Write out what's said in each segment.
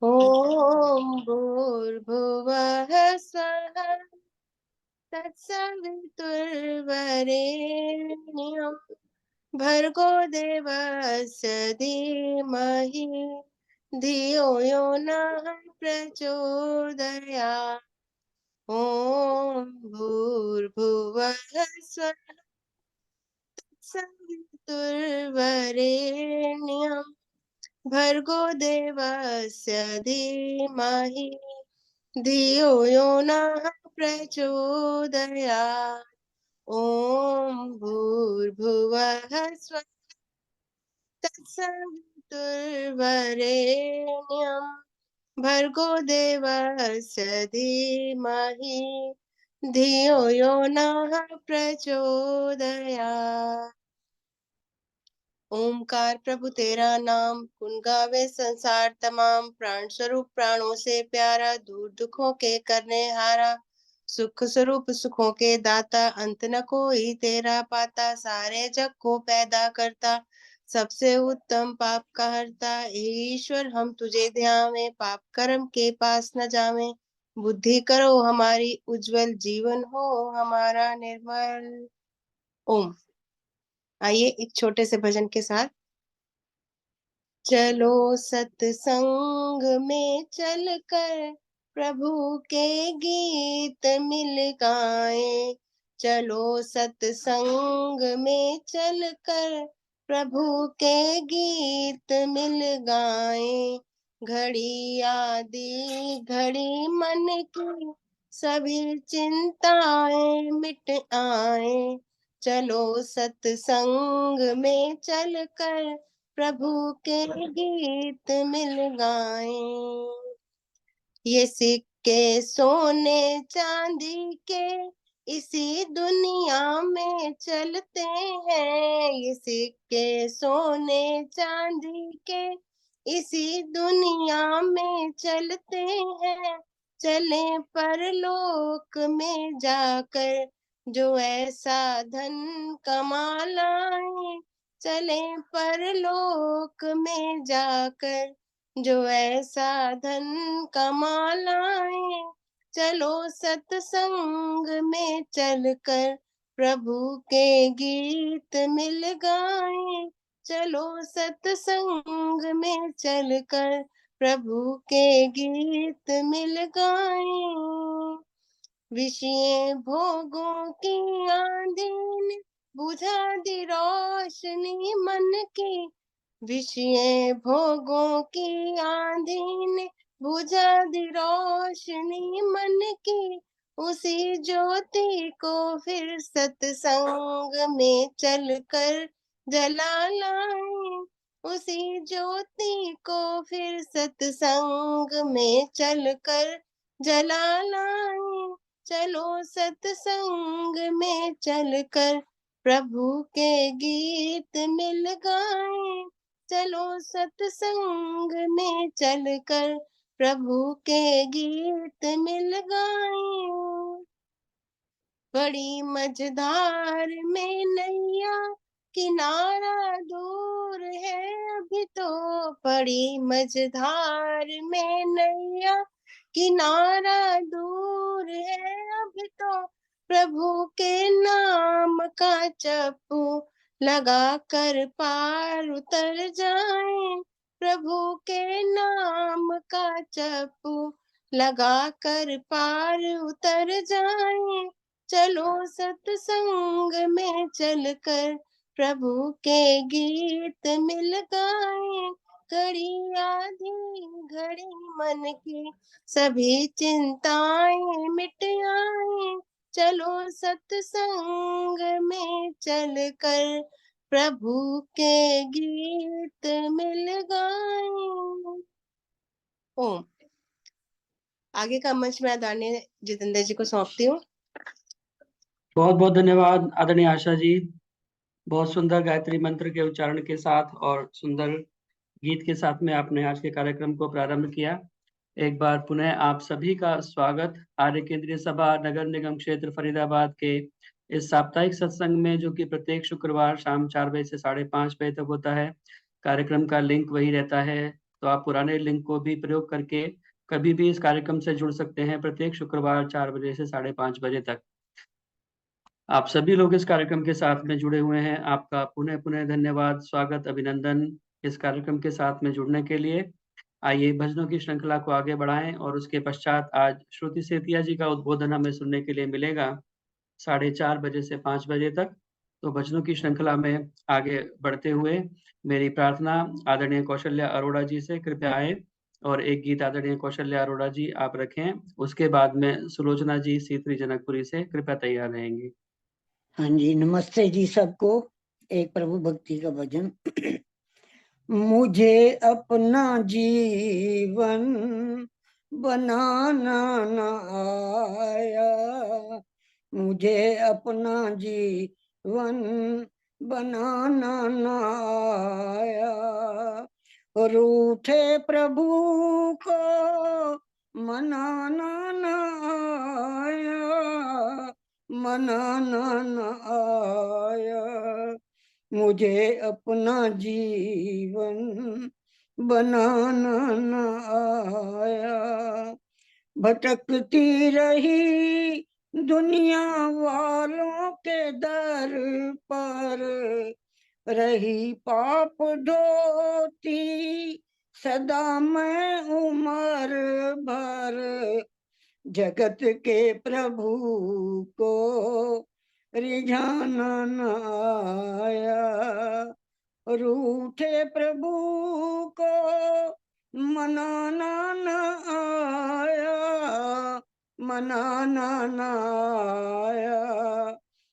ॐ भूर्भुवः स्वः तत्सवितुर्वरेण्यं भर्गो देवस्य धीमहि धियो यो नः प्रचोदयात्। ॐ भूर्भुवः स्वः तत्सवितुर्वरेण्यं भर्गो देवस्य धीमहि धियो यो नः प्रचोदयात्। ॐ भूर्भुवः स्वः तत्सवितुर्वरेण्यं भर्गो देवस्य धीमहि धियो यो नः प्रचोदयात्। ओमकार प्रभु तेरा नाम, गुण गावे संसार तमाम। प्राण स्वरूप प्राणों से प्यारा, दूर दुखों के करने हारा। सुख स्वरूप सुखों के दाता, अंत न कोई तेरा पाता। सारे जग को पैदा करता, सबसे उत्तम पाप का हरता। हे ईश्वर हम तुझे ध्यावे, पाप कर्म के पास न जावे। बुद्धि करो हमारी उज्जवल, जीवन हो हमारा निर्मल। ओम। आइए एक छोटे से भजन के साथ। चलो सत्संग में चलकर प्रभु के गीत मिल गाएं। चलो सत्संग में चलकर प्रभु के गीत मिल गाएं। घड़ी आदि घड़ी मन की सभी चिंताएं मिट आए। चलो सत्संग में चलकर प्रभु के गीत मिल गाएं। ये सिक्के सोने चांदी के इसी दुनिया में चलते हैं। ये सिक्के सोने चांदी के इसी दुनिया में चलते हैं। चले परलोक में जाकर जो ऐसा धन कमा लाए। चले परलोक में जाकर जो ऐसा धन कमा लाए। चलो सत्संग में चलकर प्रभु के गीत मिल गाएं। चलो सत्संग में चलकर प्रभु के गीत मिल गाएं। विषय भोगों की आंधी ने बुझा दी रोशनी मन की। विषय भोगों की आंधी ने बुझा दी रोशनी मन की। उसी ज्योति को फिर सत्संग में चलकर जला लाए। उसी ज्योति को फिर सत्संग में चलकर जला लाए। चलो सत्संग में चलकर प्रभु के गीत मिल गाएं। चलो सत्संग में चलकर प्रभु के गीत मिल गाएं। बड़ी मझधार में नैया किनारा दूर है अभी तो। बड़ी मझधार में नैया किनारा दूर है अभी तो। प्रभु के नाम का जपू लगा कर पार उतर जाए। प्रभु के नाम का जपू लगा कर पार उतर जाए। चलो सत्संग में चलकर प्रभु के गीत मिल गाएं। घड़ी आधी घड़ी मन की सभी चिंताएं मिट आए। चलो सत्संग में चलकर प्रभु के गीत मिल गाएं। ओम। आगे का मंच में आदरणीय जितेंद्र जी को सौंपती हूँ। बहुत बहुत धन्यवाद आदरणीय आशा जी। बहुत सुंदर गायत्री मंत्र के उच्चारण के साथ और सुंदर गीत के साथ में आपने आज के कार्यक्रम को प्रारंभ किया। एक बार पुनः आप सभी का स्वागत आर्य केंद्रीय सभा नगर निगम क्षेत्र फरीदाबाद के इस साप्ताहिक सत्संग में, जो कि प्रत्येक शुक्रवार शाम 4 बजे से 5:30 बजे तक होता है। कार्यक्रम का लिंक वही रहता है तो आप पुराने लिंक को भी प्रयोग करके कभी भी इस कार्यक्रम से जुड़ सकते हैं, प्रत्येक शुक्रवार 4 बजे से 5:30 बजे तक। आप सभी लोग इस कार्यक्रम के साथ में जुड़े हुए हैं, आपका पुनः पुनः धन्यवाद, स्वागत, अभिनंदन इस कार्यक्रम के साथ में जुड़ने के लिए। आइए भजनों की श्रृंखला को आगे बढ़ाएं और उसके पश्चात आज श्रुति सेतिया जी का उद्बोधन हमें सुनने के लिए मिलेगा 4:30 बजे से 5 बजे तक। तो भजनों की श्रृंखला में आगे बढ़ते हुए मेरी प्रार्थना आदरणीय कौशल्या अरोड़ा जी से कृपया आए और एक गीत आदरणीय कौशल्या अरोड़ा जी आप रखें। उसके बाद में सुलोचना जी सीतरी जनकपुरी से कृपया तैयार रहेंगे। हाँ जी, नमस्ते जी सबको। एक प्रभु भक्ति का भजन। मुझे अपना जीवन बनाना न आया, मुझे अपना जीवन बनाना न आया, रूठे प्रभु को मनाना न आया, मनाना न आया, मुझे अपना जीवन बनाना न आया। भटकती रही दुनिया वालों के दर पर, रही पाप धोती सदा मैं उम्र भर, जगत के प्रभु को रिझाना न आया, रूठे प्रभु को मनाना न आया, मनाना न आया,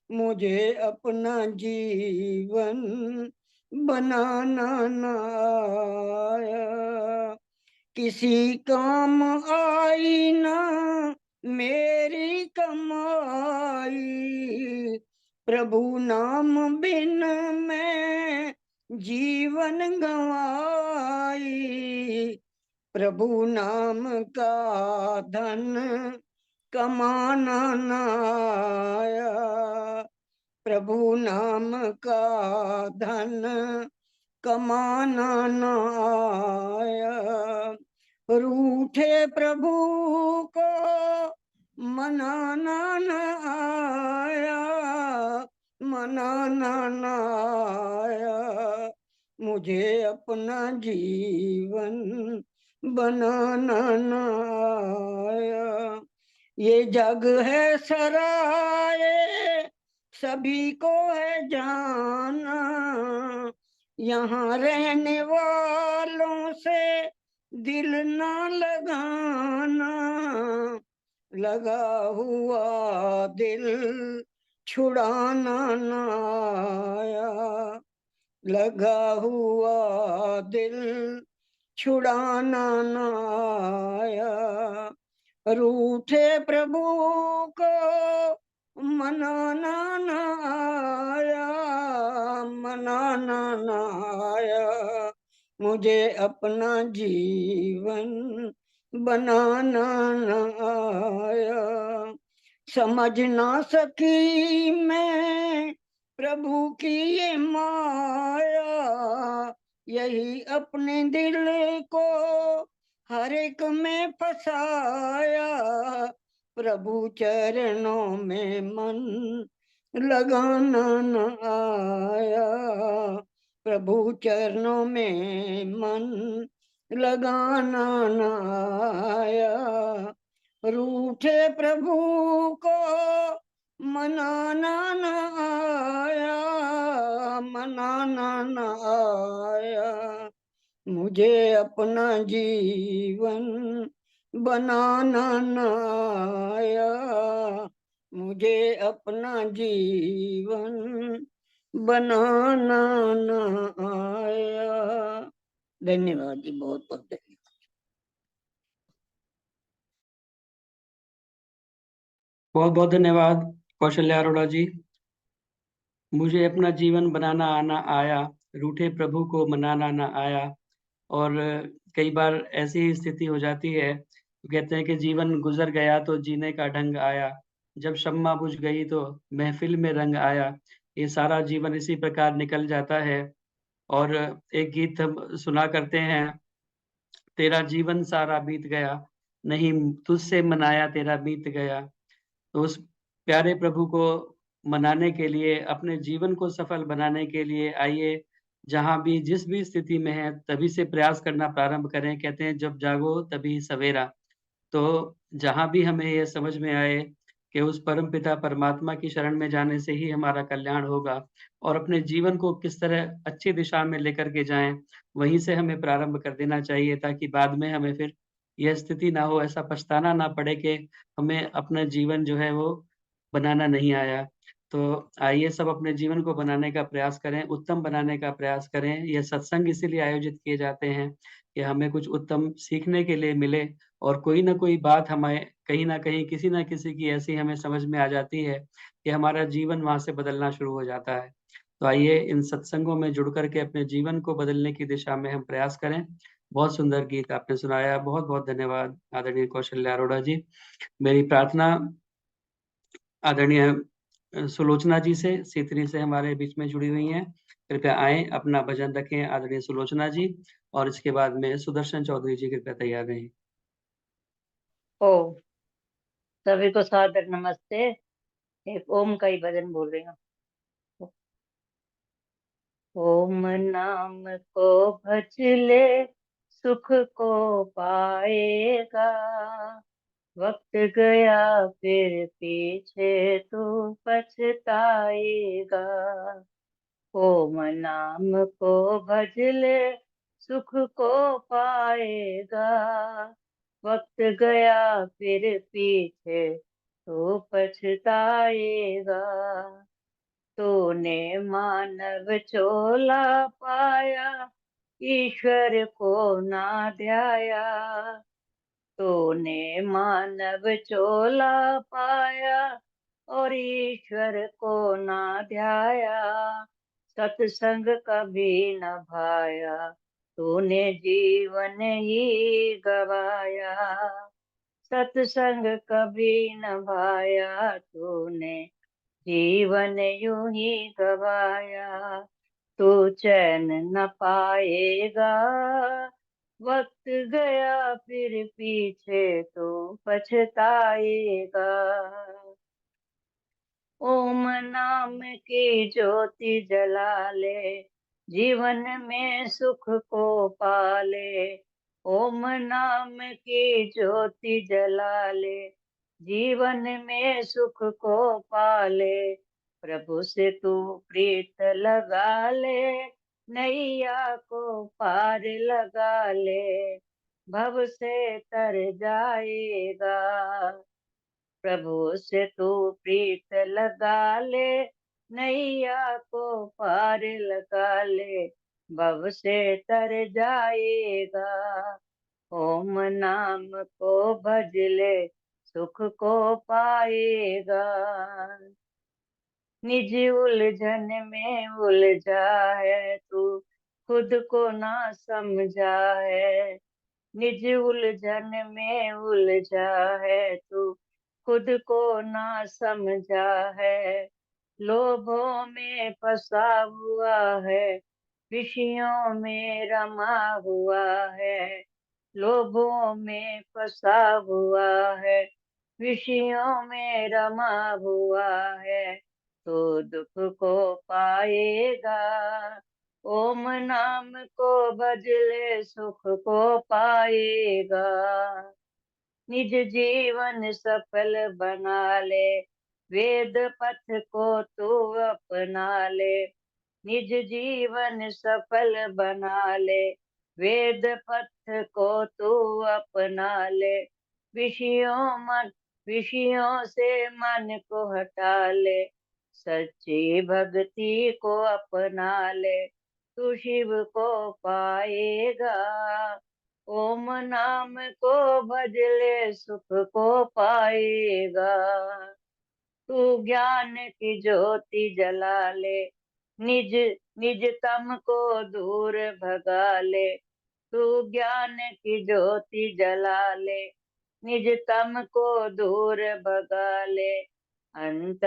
मुझे अपना जीवन बनाना न आया। किसी काम आई ना मेरी कमाई, प्रभु नाम बिन मैं जीवन गंवाई, प्रभु नाम का धन कमाना न आया, प्रभु नाम का धन कमाना न आया, रूठे प्रभु को मनाना न आया, मनाना न आया, मुझे अपना जीवन बनाना न आया। ये जग है सराय सभी को है जाना, यहाँ रहने वालों से दिल ना लगाना, लगा हुआ दिल छुड़ाना न आया, लगा हुआ दिल छुड़ाना न आया, रूठे प्रभु को मनाना न आया, मनाना न आया, मुझे अपना जीवन बनाना न आया। समझ ना सकी मैं प्रभु की ये माया, यही अपने दिल को हर एक में फसाया, प्रभु चरणों में मन लगाना न आया, प्रभु चरणों में मन लगाना न आया, रूठे प्रभु को मनाना न आया, मनाना न आया, मुझे अपना जीवन बनाना न आया, मुझे अपना जीवन बनाना न आया। धन्यवाद जी, बहुत बहुत धन्यवाद। बहुत बहुत धन्यवाद कौशल्या अरोड़ा जी। मुझे अपना जीवन बनाना आना आया, रूठे प्रभु को मनाना ना आया। और कई बार ऐसी स्थिति हो जाती है, तो कहते हैं कि जीवन गुजर गया तो जीने का ढंग आया, जब शम्मा बुझ गई तो महफिल में रंग आया। ये सारा जीवन इसी प्रकार निकल जाता है। और एक गीत हम सुना करते हैं तेरा जीवन सारा बीत गया, नहीं तुझसे मनाया तेरा बीत गया। तो उस प्यारे प्रभु को मनाने के लिए, अपने जीवन को सफल बनाने के लिए आइए, जहाँ भी जिस भी स्थिति में हैं, तभी से प्रयास करना प्रारंभ करें। कहते हैं जब जागो तभी सवेरा। तो जहाँ भी हमें ये समझ में आए कि उस परमपिता परमात्मा की शरण में जाने से ही हमारा कल्याण होगा और अपने जीवन को किस तरह अच्छी दिशा में लेकर के जाएँ, वहीं से हमें प्रारंभ कर देना चाहिए, ताकि बाद में हमें फिर यह स्थिति ना हो, ऐसा पछताना ना पड़े कि हमें अपना जीवन जो है वो बनाना नहीं आया। तो आइए सब अपने जीवन को बनाने का प्रयास करें, उत्तम बनाने का प्रयास करें। ये सत्संग इसीलिए आयोजित किए जाते हैं कि हमें कुछ उत्तम सीखने के लिए मिले और कोई न कोई बात हमें कहीं न कहीं, किसी न किसी की ऐसी हमें समझ में आ जाती है कि हमारा जीवन वहाँ से बदलना शुरू हो जाता है। तो आइए इन सत्संगों में जुड़ कर के अपने जीवन को बदलने की दिशा में हम प्रयास करें। बहुत सुंदर गीत आपने सुनाया, बहुत-बहुत धन्यवाद आदरणीय कौशल्या अरोड़ा जी। मेरी प्रार्थना आदरणीय सुलोचना जी से, सीतरी से हमारे बीच में जुड़ी हुई हैं। कृपया आएँ, अपना भजन रखें आदरणीय सुलोचना जी, और इसके बाद में सुदर्शन चौधरी जी कृपया तैयार रहें। ओ सभी को सादर नमस्ते। एक ओम का ही भजन बोल रही हूँ। ओम नाम को भज ले सुख को पाएगा, वक्त गया फिर पीछे तू पछताएगा। ओम नाम को भज ले सुख को पाएगा, वक्त गया फिर पीछे तो पछताएगा। तूने मानव चोला पाया, ईश्वर को ना ध्याया। तूने मानव चोला पाया और ईश्वर को ना ध्याया। सत्संग कभी न भाया, तूने जीवन ही गवाया। सत्संग कभी न भाया, तूने जीवन यूं ही गवाया। तू चैन न पाएगा, वक्त गया फिर पीछे तो पछताएगा। ओम नाम की ज्योति जला ले, जीवन में सुख को पाले। ओम नाम की ज्योति जला ले, जीवन में सुख को पाले। प्रभु से तू प्रीत लगा ले, नैया को पार लगा ले, भव से तर जाएगा। प्रभु से तू प्रीत लगा ले, नैया को पार लगा ले, भव से तर जाएगा। ओम नाम को भज ले, सुख को पाएगा। निज उलझन में उलझा है तू, खुद को ना समझा है। निज उलझन में उलझा है तू, खुद को ना समझा है। लोभों में फंसा हुआ है, विषयों में रमा हुआ है। लोभों में फंसा हुआ है, विषयों में रमा हुआ है, तो दुख को पाएगा। ओम नाम को भज ले, सुख को पाएगा। निज जीवन सफल बना ले, वेद पथ को तू अपना ले। निज जीवन सफल बना ले, वेद पथ को तू अपना ले। विषयों से मन को हटा ले, सच्ची भक्ति को अपना ले, तू शिव को पाएगा। ओम नाम को भज ले, सुख को पाएगा। तू ज्ञान की ज्योति जला ले, निज निज तम को दूर भगा ले। तू ज्ञान की ज्योति जला ले, निज तम को दूर भगा ले। अंत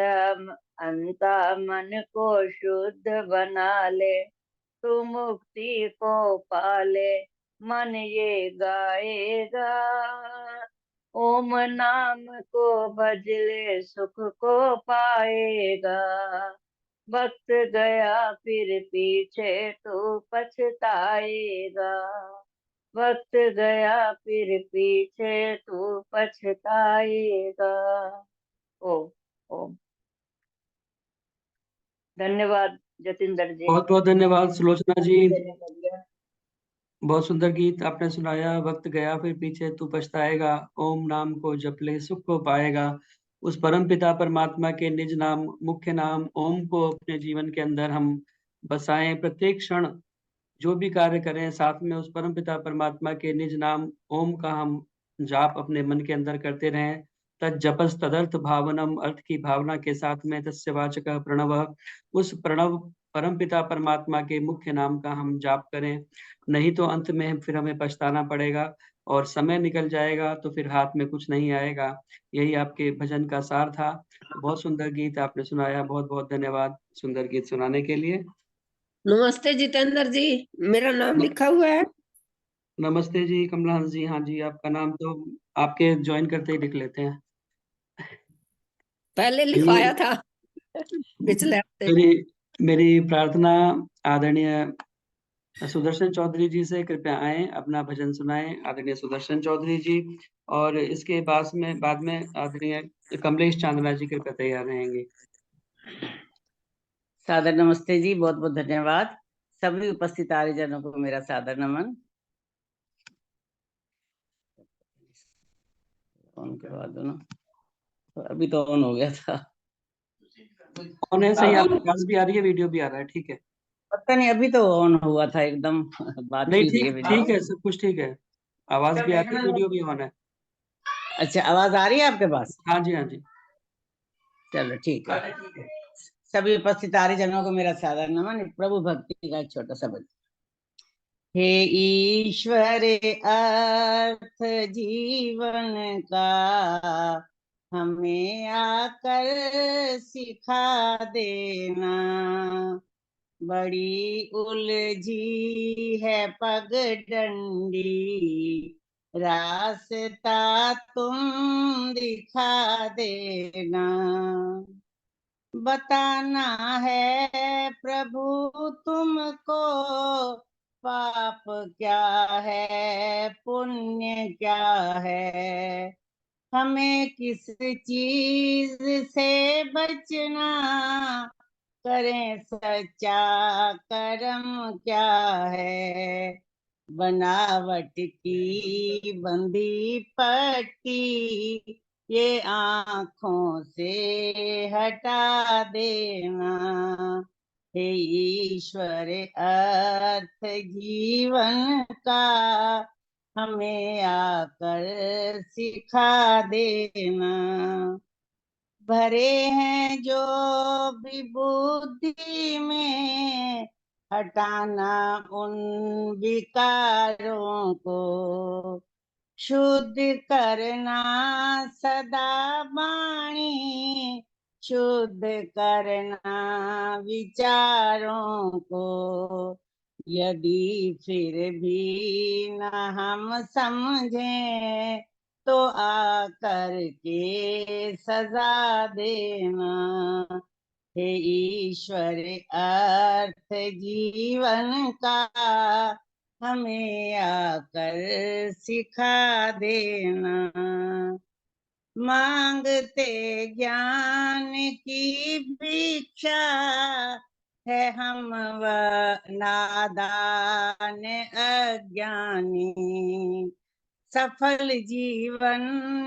अंत मन को शुद्ध बना ले, तू मुक्ति को पाले। मन ये गाएगा। ओम नाम को भज ले सुख को पाएगा। वक्त गया फिर पीछे तो पछताएगा। वक्त गया फिर पीछे तो पछताएगा। ओम। ओम। धन्यवाद जतिंदर जी। बहुत बहुत धन्यवाद सुलोचना जी। देने के लिए। बहुत सुंदर गीत आपने सुनाया। वक्त गया फिर पीछे तू पछताएगा, ओम नाम को जप ले सुख को पाएगा। उस परम पिता परमात्मा के निज नाम, मुख्य नाम ओम को अपने जीवन के अंदर हम बसाएं। प्रत्येक क्षण जो भी कार्य करें, साथ में उस परम पिता परमात्मा के निज नाम ओम का हम जाप अपने मन के अंदर करते रहें। तज्जपस तदर्थ भावनम, अर्थ की भावना के साथ में तस्य वाचकः प्रणव, उस प्रणव परम पिता परमात्मा के मुख्य नाम का हम जाप करें। नहीं तो अंत में फिर हमें पछताना पड़ेगा और समय निकल जाएगा तो फिर हाथ में कुछ नहीं आएगा। यही आपके भजन का सार था। बहुत सुंदर गीत आपने सुनाया। बहुत बहुत धन्यवाद सुंदर गीत सुनाने के लिए। नमस्ते जितेंद्र जी, मेरा नाम लिखा हुआ है। नमस्ते जी कमलहंस जी। हाँ जी, आपका नाम तो आपके ज्वाइन करते ही लिख लेते हैं। पहले चलिए, लिखवाया था पिछले हफ्ते। मेरी मेरी प्रार्थना आदरणीय सुदर्शन चौधरी जी से, कृपया आए अपना भजन सुनाएं आदरणीय सुदर्शन चौधरी जी। और इसके बाद में आदरणीय कमलेश चांदना जी कृपया तैयार रहेंगे। सादर नमस्ते जी, बहुत बहुत धन्यवाद। सभी उपस्थित आर्यजनों को मेरा सादर नमन। ऑन करवा दो ना, तो अभी तो ऑन हो गया था। ऑन है, सही आपकी आवाज भी आ रही है, वीडियो भी आ रहा है, ठीक है। पता नहीं, अभी तो ऑन हुआ था एकदम। बात नहीं, ही हुई है ठीक मेरी। ठीक है, सब कुछ ठीक है। आवाज भी आ रही है, वीडियो भी ऑन है। अच्छा, आवाज आ रही है आपके पास? हाँ जी, हाँ जी। चलो ठीक है। सभी उपस्थित आर्यजनों को मेरा सादर नमन। प्रभु भक्ति का एक छोटा सा भजन। हे ईश्वर अर्थ जीवन का, हमें आकर सिखा देना। बड़ी उलझी है पगडंडी, रास्ता तुम दिखा देना। बताना है प्रभु तुमको, पाप क्या है पुण्य क्या है। हमें किस चीज से बचना, करें सच्चा कर्म क्या है। बनावट की बंधी पट्टी, ये आँखों से हटा देना। हे ईश्वर अर्थ जीवन का, हमें आकर सिखा देना। भरे हैं जो भी बुद्धि में, हटाना उन विकारों को। शुद्ध करना सदा वाणी, शुद्ध करना विचारों को। यदि फिर भी न हम समझें, तो आकर के सजा देना। हे ईश्वर अर्थ जीवन का, हमें आकर सिखा देना। मांगते ज्ञान की भिक्षा, है हम वह नादान अज्ञानी। सफल जीवन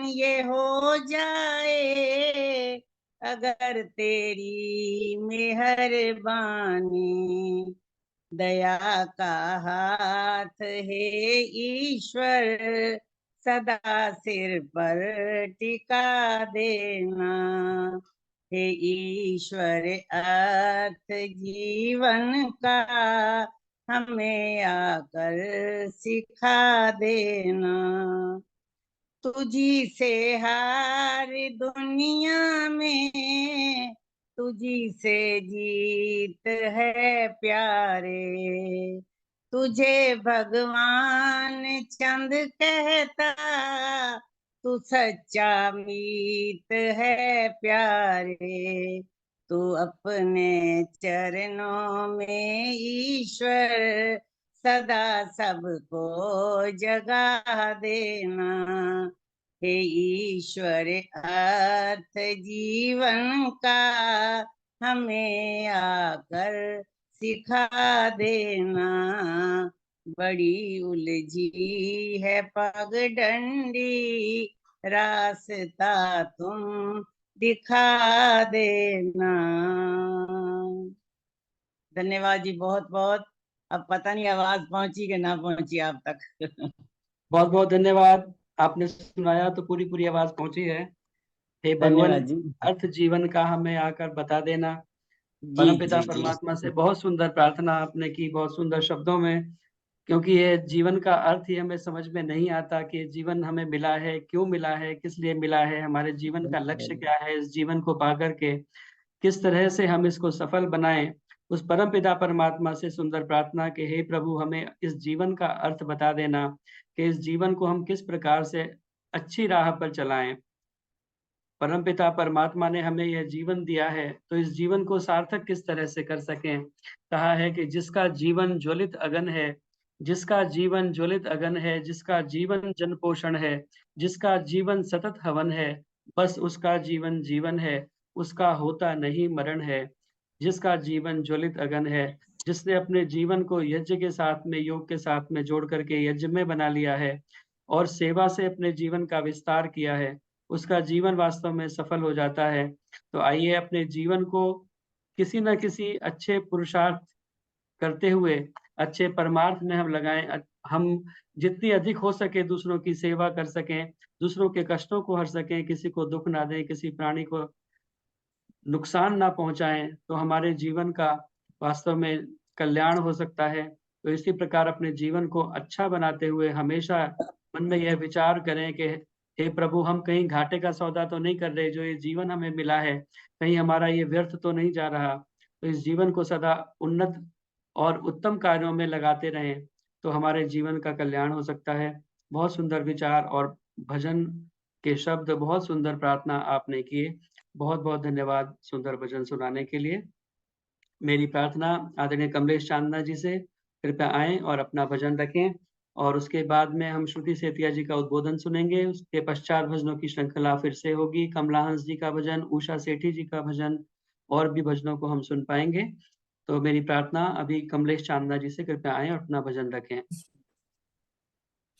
ये हो जाए, अगर तेरी मेहरबानी। दया का हाथ है ईश्वर, सदा सिर पर टिका देना। हे ईश्वर अर्थ जीवन का, हमें आकर सिखा देना। तुझी से हार दुनिया में, तुझी से जीत है प्यारे। तुझे भगवान चंद कहता, तू सच्चा मीत है प्यारे, तू अपने चरणों में ईश्वर सदा सबको जगा देना। हे ईश्वर अर्थ जीवन का हमें आकर सिखा देना। बड़ी उलझी है पगडंडी, रास्ता तुम दिखा देना। धन्यवाद जी, बहुत बहुत। अब पता नहीं आवाज पहुंची कि ना पहुंची आप तक। बहुत बहुत धन्यवाद। आपने सुनाया तो पूरी पूरी आवाज पहुंची है। हे भगवान, धन्यवाद जी। अर्थ जीवन का हमें आकर बता देना। जी परमपिता जी परमात्मा से जी। बहुत सुंदर प्रार्थना आपने की, बहुत सुंदर शब्दों में। क्योंकि ये जीवन का अर्थ ही हमें समझ में नहीं आता कि जीवन हमें मिला है, क्यों मिला है, किस लिए मिला है, हमारे जीवन का लक्ष्य क्या है, इस जीवन को पा करके किस तरह से हम इसको सफल बनाएं। उस परम पिता परमात्मा से सुंदर प्रार्थना के हे प्रभु, हमें इस जीवन का अर्थ बता देना कि इस जीवन को हम किस प्रकार से अच्छी राह पर चलाएं। परमपिता परमात्मा ने हमें यह जीवन दिया है, तो इस जीवन को सार्थक किस तरह से कर सकें। कहा है कि जिसका जीवन ज्वलित अगन है, जिसका जीवन ज्वलित अगन है, जिसका जीवन जन पोषण है, जिसका जीवन सतत हवन है, बस उसका जीवन जीवन है, उसका होता नहीं मरण है। जिसका जीवन ज्वलित अगन है, जिसने अपने जीवन को यज्ञ के साथ में, योग के साथ में जोड़ करके यज्ञ में बना लिया है और सेवा से अपने जीवन का विस्तार किया है, उसका जीवन वास्तव में सफल हो जाता है। तो आइए अपने जीवन को किसी न किसी अच्छे पुरुषार्थ करते हुए, अच्छे परमार्थ में हम लगाएं। हम जितनी अधिक हो सके दूसरों की सेवा कर सकें, दूसरों के कष्टों को हर सकें, किसी को दुख ना दें, किसी प्राणी को नुकसान ना पहुंचाएं, तो हमारे जीवन का वास्तव में कल्याण हो सकता है। तो इसी प्रकार अपने जीवन को अच्छा बनाते हुए हमेशा मन में यह विचार करें कि हे प्रभु, हम कहीं घाटे का सौदा तो नहीं कर रहे, जो ये जीवन हमें मिला है कहीं हमारा ये व्यर्थ तो नहीं जा रहा। तो इस जीवन को सदा उन्नत और उत्तम कार्यों में लगाते रहें, तो हमारे जीवन का कल्याण हो सकता है। बहुत सुंदर विचार और भजन के शब्द, बहुत सुंदर प्रार्थना आपने किए। बहुत बहुत धन्यवाद सुंदर भजन सुनाने के लिए। मेरी प्रार्थना आदरणीय कमलेश चांदना जी से, कृपया आएं और अपना भजन रखें, और उसके बाद में हम श्रुति सेतिया जी का उद्बोधन सुनेंगे। उसके पश्चात भजनों की श्रृंखला फिर से होगी। कमला हंस जी का भजन, उषा सेठी जी का भजन और भी भजनों को हम सुन पाएंगे। तो मेरी प्रार्थना अभी कमलेश चांदना जी से, कृपया आएं और अपना भजन रखें।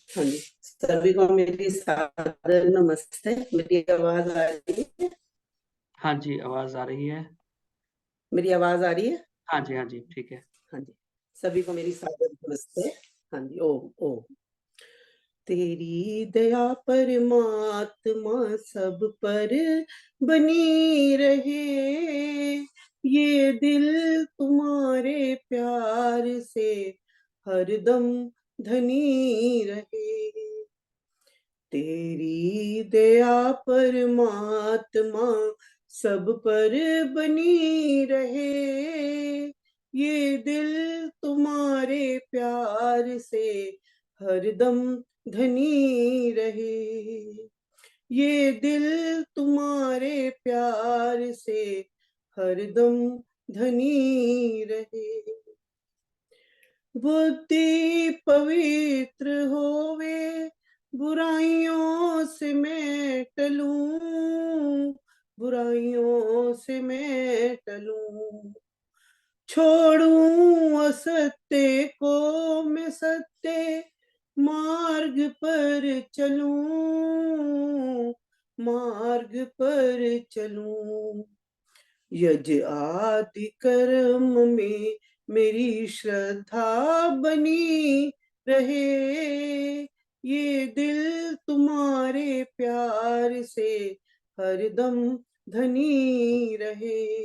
हाँ जी, सभी को मेरी सादर नमस्ते। मेरी आवाज आ रही है? हाँ जी, आवाज आ रही है। मेरी आवाज आ रही है? हाँ जी, हाँ जी, ठीक है। हाँ जी, सभी को मेरी सादर नमस्ते। हाँ जी, ओम ओम। तेरी दया परमात्मा सब पर बनी रहे, ये दिल तुम्हारे प्यार से हरदम धनी रहे। तेरी दया परमात्मा सब पर बनी रहे, ये दिल तुम्हारे प्यार से हरदम धनी रहे, ये दिल तुम्हारे प्यार से हरदम धनी रहे। बुद्धि पवित्र होवे, बुराइयों से मैं टलूं, बुराइयों से मैं टलूं, छोड़ूं असत्य को मैं सत्य मार्ग पर चलूं, मार्ग पर चलूं। यज आदि कर्म में मेरी श्रद्धा बनी रहे, ये दिल तुम्हारे प्यार से हरदम धनी रहे।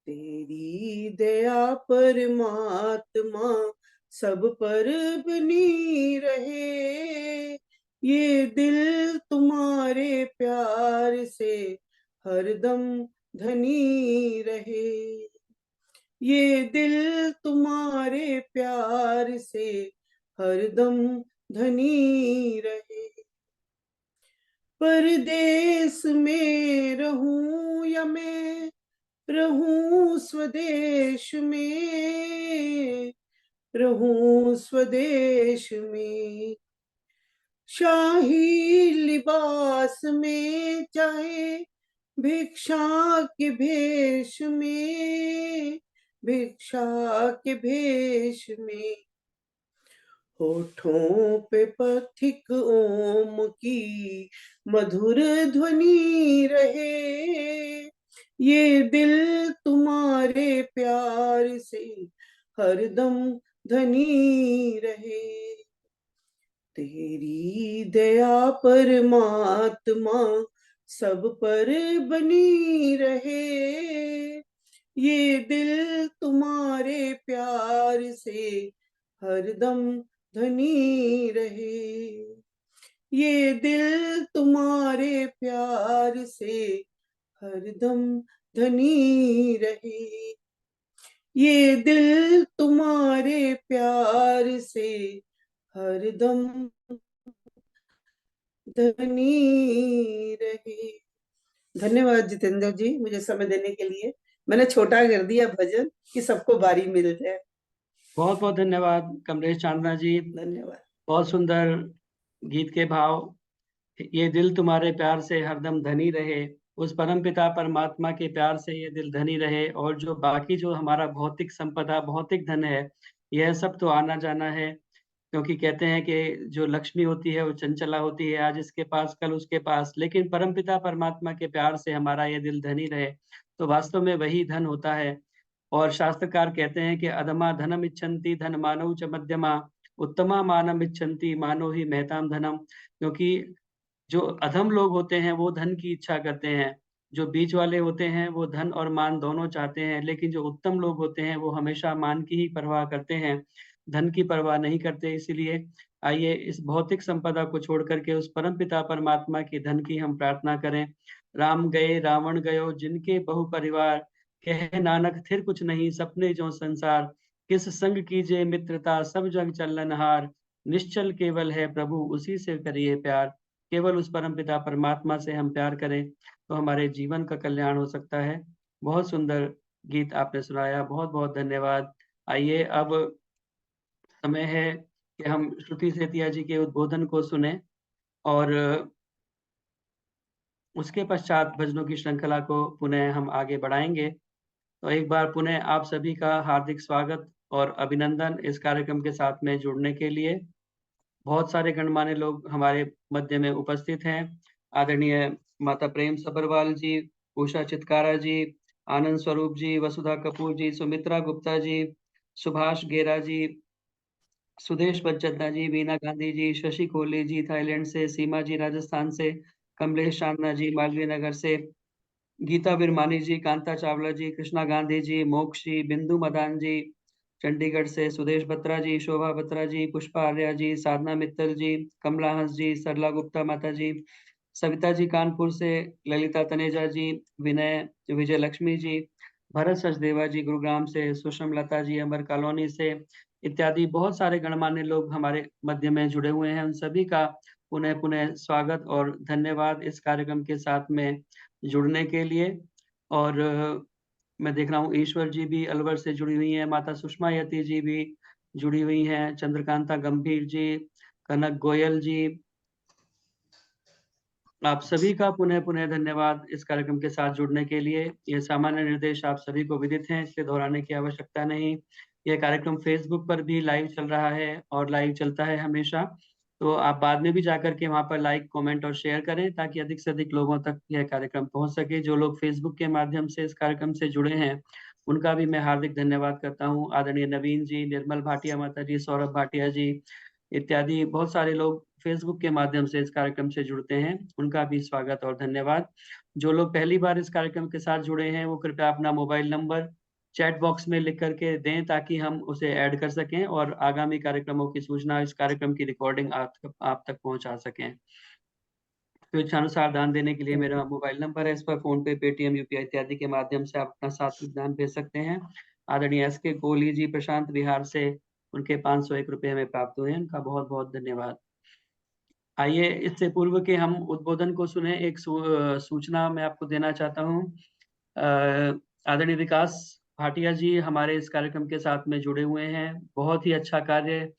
तेरी दया परमात्मा सब पर बनी रहे, ये दिल तुम्हारे प्यार से हरदम धनी रहे। ये दिल तुम्हारे प्यार से हरदम धनी रहे। परदेश में रहूं या मैं रहूं स्वदेश में, रहूं स्वदेश में, शाही लिबास में चाहे भिक्षा के भेष में, भिक्षा के भेष में, होठों पे पथिक ओम की मधुर ध्वनि रहे। ये दिल तुम्हारे प्यार से हरदम धनी रहे। तेरी दया परमात्मा सब पर बनी रहे। ये दिल तुम्हारे प्यार से हरदम धनी रहे। ये दिल तुम्हारे प्यार से हरदम धनी रहे। ये दिल तुम्हारे प्यार से हरदम धनी रहे। धन्यवाद जितेंद्र जी, मुझे समय देने के लिए। मैंने छोटा कर दिया भजन कि सबको बारी मिल जाए। बहुत बहुत धन्यवाद कमलेश चांदना जी। धन्यवाद। बहुत सुंदर गीत के भाव। ये दिल तुम्हारे प्यार से हरदम धनी रहे, उस परम पिता परमात्मा के प्यार से ये दिल धनी रहे। और जो बाकी जो हमारा भौतिक संपदा, भौतिक धन है, यह सब तो आना जाना है, क्योंकि कहते हैं कि जो लक्ष्मी होती है वो चंचला होती है, आज इसके पास कल उसके पास। लेकिन परमपिता परमात्मा के प्यार से हमारा ये दिल धनी रहे, तो वास्तव में वही धन होता है। और शास्त्रकार कहते हैं कि अधमा धनम इच्छन्ति धन मानव च मध्यमा, उत्तमा मानम इच्छन्ति मानो ही महताम धनम। क्योंकि जो अधम लोग होते हैं वो धन की इच्छा करते हैं, जो बीच वाले होते हैं वो धन और मान दोनों चाहते हैं, लेकिन जो उत्तम लोग होते हैं वो हमेशा मान की ही परवाह करते हैं, धन की परवाह नहीं करते। इसीलिए आइए इस भौतिक संपदा को छोड़ करके उस परम पिता परमात्मा के धन की हम प्रार्थना करें। राम गए रावण गयो जिनके बहु परिवार, कहे नानक थिर कुछ नहीं सपने जो संसार। किस संग कीजिए मित्रता सब जग चलनहार, निश्चल केवल है प्रभु उसी से करिए प्यार। केवल उस परम पिता परमात्मा से हम प्यार करें तो हमारे जीवन का कल्याण हो सकता है। बहुत सुंदर गीत आपने सुनाया, बहुत बहुत धन्यवाद। आइए अब समय है कि हम श्रुति सेतिया जी के उद्बोधन को सुने और उसके पश्चात भजनों की श्रृंखला को पुनः हम आगे बढ़ाएंगे। तो एक बार पुनः आप सभी का हार्दिक स्वागत और अभिनंदन इस कार्यक्रम के साथ में जुड़ने के लिए। बहुत सारे गणमान्य लोग हमारे मध्य में उपस्थित हैं। आदरणीय माता प्रेम सबरवाल जी, उषा चितकारा जी, आनंद स्वरूप जी, वसुधा कपूर जी, सुमित्रा गुप्ता जी, सुभाष गेरा जी, सुदेश बच्चन्ना जी, वीना गांधी जी, शशि कोहली जी थाईलैंड से, सीमा जी राजस्थान से, कमलेश चांदना जी मालवीय नगर से, गीता बिरमानी जी, कांता चावला जी, कृष्णा गांधी जी, मोक्ष जी, बिंदु मदान जी चंडीगढ़ से, सुदेश बत्रा जी, शोभा बत्रा जी, पुष्पा आर्या जी, साधना मित्तल जी, कमला हंस जी, सरला गुप्ता माता जी, सविता जी कानपुर से, ललिता तनेजा जी, विनय विजय लक्ष्मी जी, भरत सचदेवा जी गुरुग्राम से, सुषम लता जी अमर कॉलोनी से, इत्यादि बहुत सारे गणमान्य लोग हमारे मध्य में जुड़े हुए हैं। उन सभी का पुनः पुनः स्वागत और धन्यवाद इस कार्यक्रम के साथ में जुड़ने के लिए। और मैं देख रहा हूँ ईश्वर जी भी अलवर से जुड़ी हुई हैं, माता सुषमा यति जी भी जुड़ी हुई हैं, चंद्रकांता गंभीर जी, कनक गोयल जी, आप सभी का पुनः पुनः धन्यवाद इस कार्यक्रम के साथ जुड़ने के लिए। ये सामान्य निर्देश आप सभी को विदित हैं, इसलिए दोहराने की आवश्यकता नहीं। यह कार्यक्रम फेसबुक पर भी लाइव चल रहा है और लाइव चलता है हमेशा, तो आप बाद में भी जाकर के वहां पर लाइक, कमेंट और शेयर करें ताकि अधिक से अधिक लोगों तक यह कार्यक्रम पहुंच सके। जो लोग फेसबुक के माध्यम से इस कार्यक्रम से जुड़े हैं उनका भी मैं हार्दिक धन्यवाद करता हूँ। आदरणीय नवीन जी, निर्मल भाटिया माता जी, सौरभ भाटिया जी इत्यादि बहुत सारे लोग फेसबुक के माध्यम से इस कार्यक्रम से जुड़ते हैं, उनका भी स्वागत और धन्यवाद। जो लोग पहली बार इस कार्यक्रम के साथ जुड़े हैं वो कृपया अपना मोबाइल नंबर चैट बॉक्स में लिख करके दें ताकि हम उसे ऐड कर सकें और आगामी कार्यक्रमों की सूचना, इस कार्यक्रम की रिकॉर्डिंग आप तक पहुंचा सकें। तो इच्छानुसार दान देने के लिए मेरा मोबाइल नंबर है, इस पर फोन पे, पेटीएम, यूपीआई इत्यादि के माध्यम से आप अपना सात्विक दान भेज सकते हैं। आदरणीय SK कोहली जी प्रशांत विहार से उनके 501 रुपये हमें प्राप्त हुए हैं। उनका बहुत बहुत धन्यवाद। आइए इससे पूर्व के हम उद्बोधन को सुने, एक सूचना मैं आपको देना चाहता हूँ। आदरणीय विकास भाटिया जी हमारे इस कार्यक्रम के साथ में जुड़े हुए हैं। बहुत ही अच्छा कार्य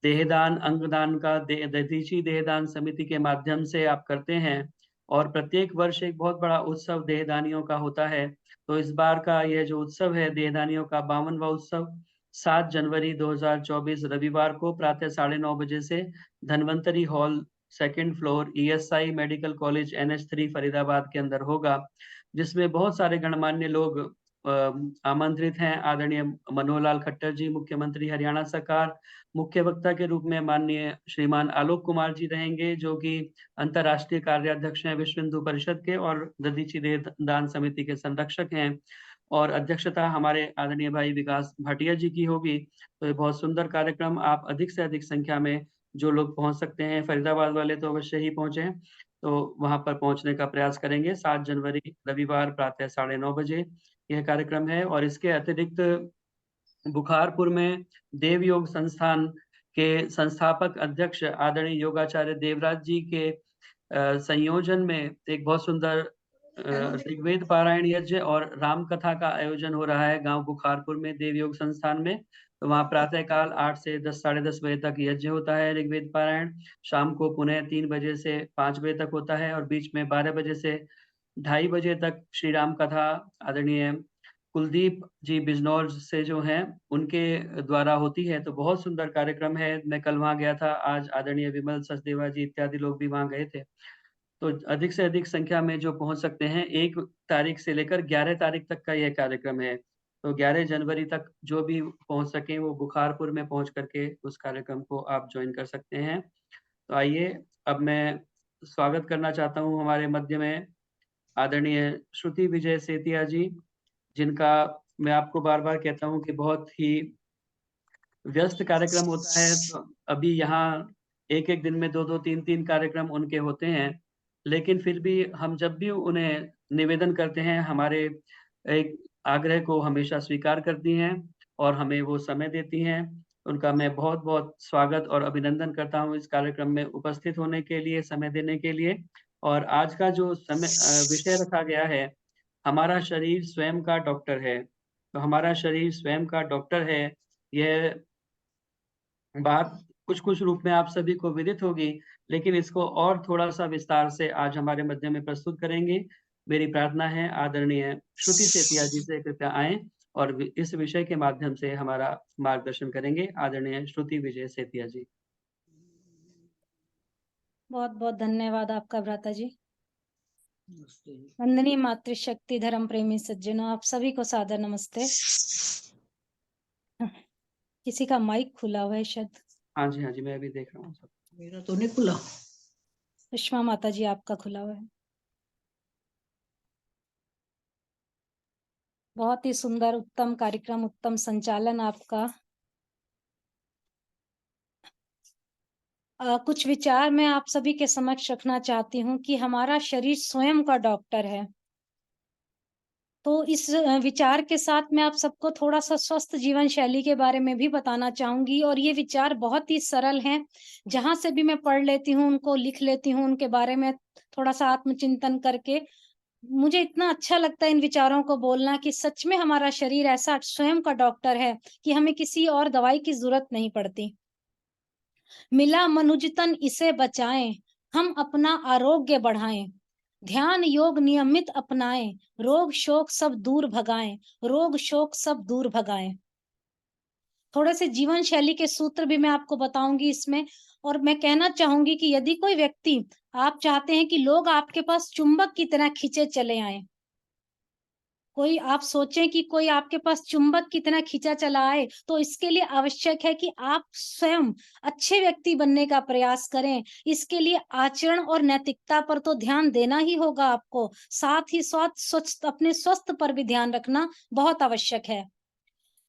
देहदान अंगदान का दधीची देहदान समिति के माध्यम से आप करते हैं और प्रत्येक वर्ष एक बहुत बड़ा उत्सव देहदानियों का होता है। तो इस बार का यह जो उत्सव है देहदानियों का 52वां उत्सव 7 जनवरी 2024 रविवार को प्रातः 9:30 बजे से Dhanvantari hall 2nd floor ESI medical college NH3 Faridabad के अंदर होगा, जिसमें बहुत सारे गणमान्य लोग आमंत्रित हैं। आदरणीय मनोहर लाल खट्टर जी मुख्यमंत्री हरियाणा सरकार, मुख्य वक्ता के रूप में माननीय श्रीमान आलोक कुमार जी रहेंगे, जो कि अंतर्राष्ट्रीय कार्याध्यक्ष हैं विश्व हिंदू परिषद के और दधीची देहदान समिति के संरक्षक हैं, और अध्यक्षता हमारे आदरणीय भाई विकास भाटिया जी की होगी। तो ये बहुत सुंदर कार्यक्रम, आप अधिक से अधिक संख्या में जो लोग पहुंच सकते हैं, फरीदाबाद वाले तो अवश्य ही पहुंचे, तो वहां पर पहुंचने का प्रयास करेंगे। 7 जनवरी रविवार प्रातः 9:30 बजे यह कार्यक्रम है। और इसके अतिरिक्त बुखारपुर में देव योग संस्थान के संस्थापक अध्यक्ष आदरणीय योगाचार्य देवराज जी के संयोजन में एक बहुत सुंदर ऋग्वेद पारायण यज्ञ और राम कथा का आयोजन हो रहा है गांव बुखारपुर में देव योग संस्थान में। तो वहाँ प्रातः काल 8 से 10 साढ़े 10 बजे तक यज्ञ होता है ऋग्वेद पारायण, शाम को पुनः 3 बजे से 5 बजे तक होता है, और बीच में 12 बजे से 2:30 बजे तक श्री राम कथा आदरणीय कुलदीप जी बिजनौर से जो हैं उनके द्वारा होती है। तो बहुत सुंदर कार्यक्रम है। मैं कल वहाँ गया था, आज आदरणीय विमल सचदेवा जी इत्यादि लोग भी वहाँ गए थे। तो अधिक से अधिक संख्या में जो पहुंच सकते हैं, 1 तारीख से लेकर 11 तारीख तक का यह कार्यक्रम है। तो 11 जनवरी तक जो भी पहुंच सके वो बुखारपुर में पहुंच करके उस कार्यक्रम को आप ज्वाइन कर सकते हैं। तो आइए अब मैं स्वागत करना चाहता हूं हमारे मध्य में आदरणीय श्रुति विजय सेतिया जी, जिनका मैं आपको बार बार कहता हूं कि बहुत ही व्यस्त कार्यक्रम होता है। तो अभी यहाँ एक एक दिन में 2-2 3-3 कार्यक्रम उनके होते हैं, लेकिन फिर भी हम जब भी उन्हें निवेदन करते हैं, हमारे एक आग्रह को हमेशा स्वीकार करती हैं और हमें वो समय देती हैं। उनका मैं बहुत बहुत स्वागत और अभिनंदन करता हूँ इस कार्यक्रम में उपस्थित होने के लिए, समय देने के लिए। और आज का जो विषय रखा गया है, हमारा शरीर स्वयं का डॉक्टर है। तो हमारा शरीर स्वयं का डॉक्टर है, यह बात कुछ कुछ रूप में आप सभी को विदित होगी, लेकिन इसको और थोड़ा सा विस्तार से आज हमारे मध्य में प्रस्तुत करेंगे। मेरी प्रार्थना है आदरणीय श्रुति सेतिया जी से कृपया आएं और इस विषय के माध्यम से हमारा मार्गदर्शन करेंगे। आदरणीय श्रुति विजय सेतिया जी। बहुत बहुत धन्यवाद आपका भ्राता जी। वंदनीय मातृशक्ति धर्म प्रेमी सज्जनों, आप सभी को सादर नमस्ते। किसी का माइक खुला हुआ है शायद। हाँ जी मैं अभी देख रहा हूँ। मेरा तो नहीं खुला। सुषमा माता जी आपका खुला हुआ है। बहुत ही सुंदर, उत्तम कार्यक्रम, उत्तम संचालन आपका। कुछ विचार मैं आप सभी के समक्ष रखना चाहती हूँ कि हमारा शरीर स्वयं का डॉक्टर है। तो इस विचार के साथ मैं आप सबको थोड़ा सा स्वस्थ जीवन शैली के बारे में भी बताना चाहूंगी। और ये विचार बहुत ही सरल हैं, जहां से भी मैं पढ़ लेती हूँ उनको लिख लेती हूँ, उनके बारे में थोड़ा सा आत्मचिंतन करके मुझे इतना अच्छा लगता है इन विचारों को बोलना कि सच में हमारा शरीर ऐसा स्वयं का डॉक्टर है कि हमें किसी और दवाई की जरूरत नहीं पड़ती। मिला मनुजतन इसे बचाएं, हम अपना आरोग्य बढ़ाएं, ध्यान योग नियमित अपनाएं, रोग शोक सब दूर भगाएं, रोग शोक सब दूर भगाएं। थोड़े से जीवन शैली के सूत्र भी मैं आपको बताऊंगी इसमें। और मैं कहना चाहूंगी कि यदि कोई व्यक्ति, आप चाहते हैं कि लोग आपके पास चुंबक की तरह खींचे चले आए, कोई आप सोचें कि कोई आपके पास चुंबक की तरह खींचा चला आए, तो इसके लिए आवश्यक है कि आप स्वयं अच्छे व्यक्ति बनने का प्रयास करें। इसके लिए आचरण और नैतिकता पर तो ध्यान देना ही होगा आपको, साथ ही साथ अपने स्वस्थ पर भी ध्यान रखना बहुत आवश्यक है।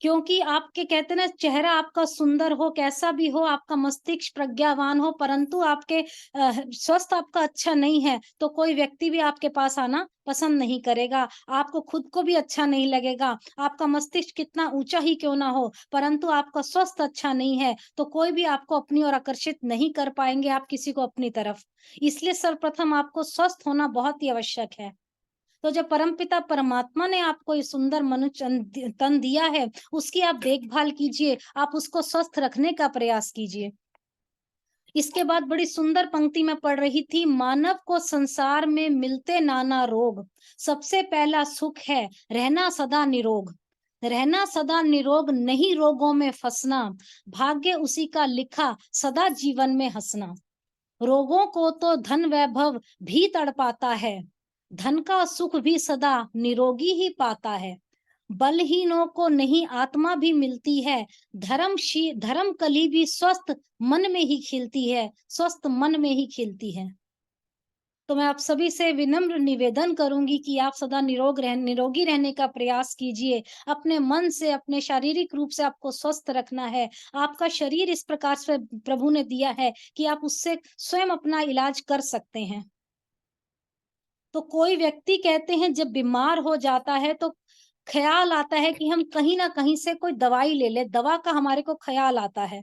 क्योंकि आपके कहते हैं ना, चेहरा आपका सुंदर हो, कैसा भी हो, आपका मस्तिष्क प्रज्ञावान हो, परंतु आपके स्वास्थ्य आपका अच्छा नहीं है, तो कोई व्यक्ति भी आपके पास आना पसंद नहीं करेगा। आपको खुद को भी अच्छा नहीं लगेगा। आपका मस्तिष्क कितना ऊंचा ही क्यों ना हो, परंतु आपका स्वास्थ्य अच्छा नहीं है, तो कोई भी आपको अपनी ओर आकर्षित नहीं कर पाएंगे, आप किसी को अपनी तरफ। इसलिए सर्वप्रथम आपको स्वस्थ होना बहुत ही आवश्यक है। तो जब परमपिता परमात्मा ने आपको ये सुंदर मनुष्य तन दिया है, उसकी आप देखभाल कीजिए, आप उसको स्वस्थ रखने का प्रयास कीजिए। इसके बाद बड़ी सुंदर पंक्ति में पढ़ रही थी, मानव को संसार में मिलते नाना रोग, सबसे पहला सुख है रहना सदा निरोग। रहना सदा निरोग, नहीं रोगों में फंसना, भाग्य उसी का लिखा सदा जीवन में हंसना। रोगों को तो धन वैभव भी तड़पाता है, धन का सुख भी सदा निरोगी ही पाता है। बलहीनों को नहीं आत्मा भी मिलती है, धर्म कली भी स्वस्थ मन में ही खिलती है, स्वस्थ मन में ही खिलती है। तो मैं आप सभी से विनम्र निवेदन करूंगी कि आप सदा निरोगी रहने का प्रयास कीजिए। अपने मन से, अपने शारीरिक रूप से आपको स्वस्थ रखना है। आपका शरीर इस प्रकार से प्रभु ने दिया है कि आप उससे स्वयं अपना इलाज कर सकते हैं। तो कोई व्यक्ति कहते हैं जब बीमार हो जाता है तो ख्याल आता है कि हम कहीं ना कहीं से कोई दवाई ले ले, दवा का हमारे को ख्याल आता है।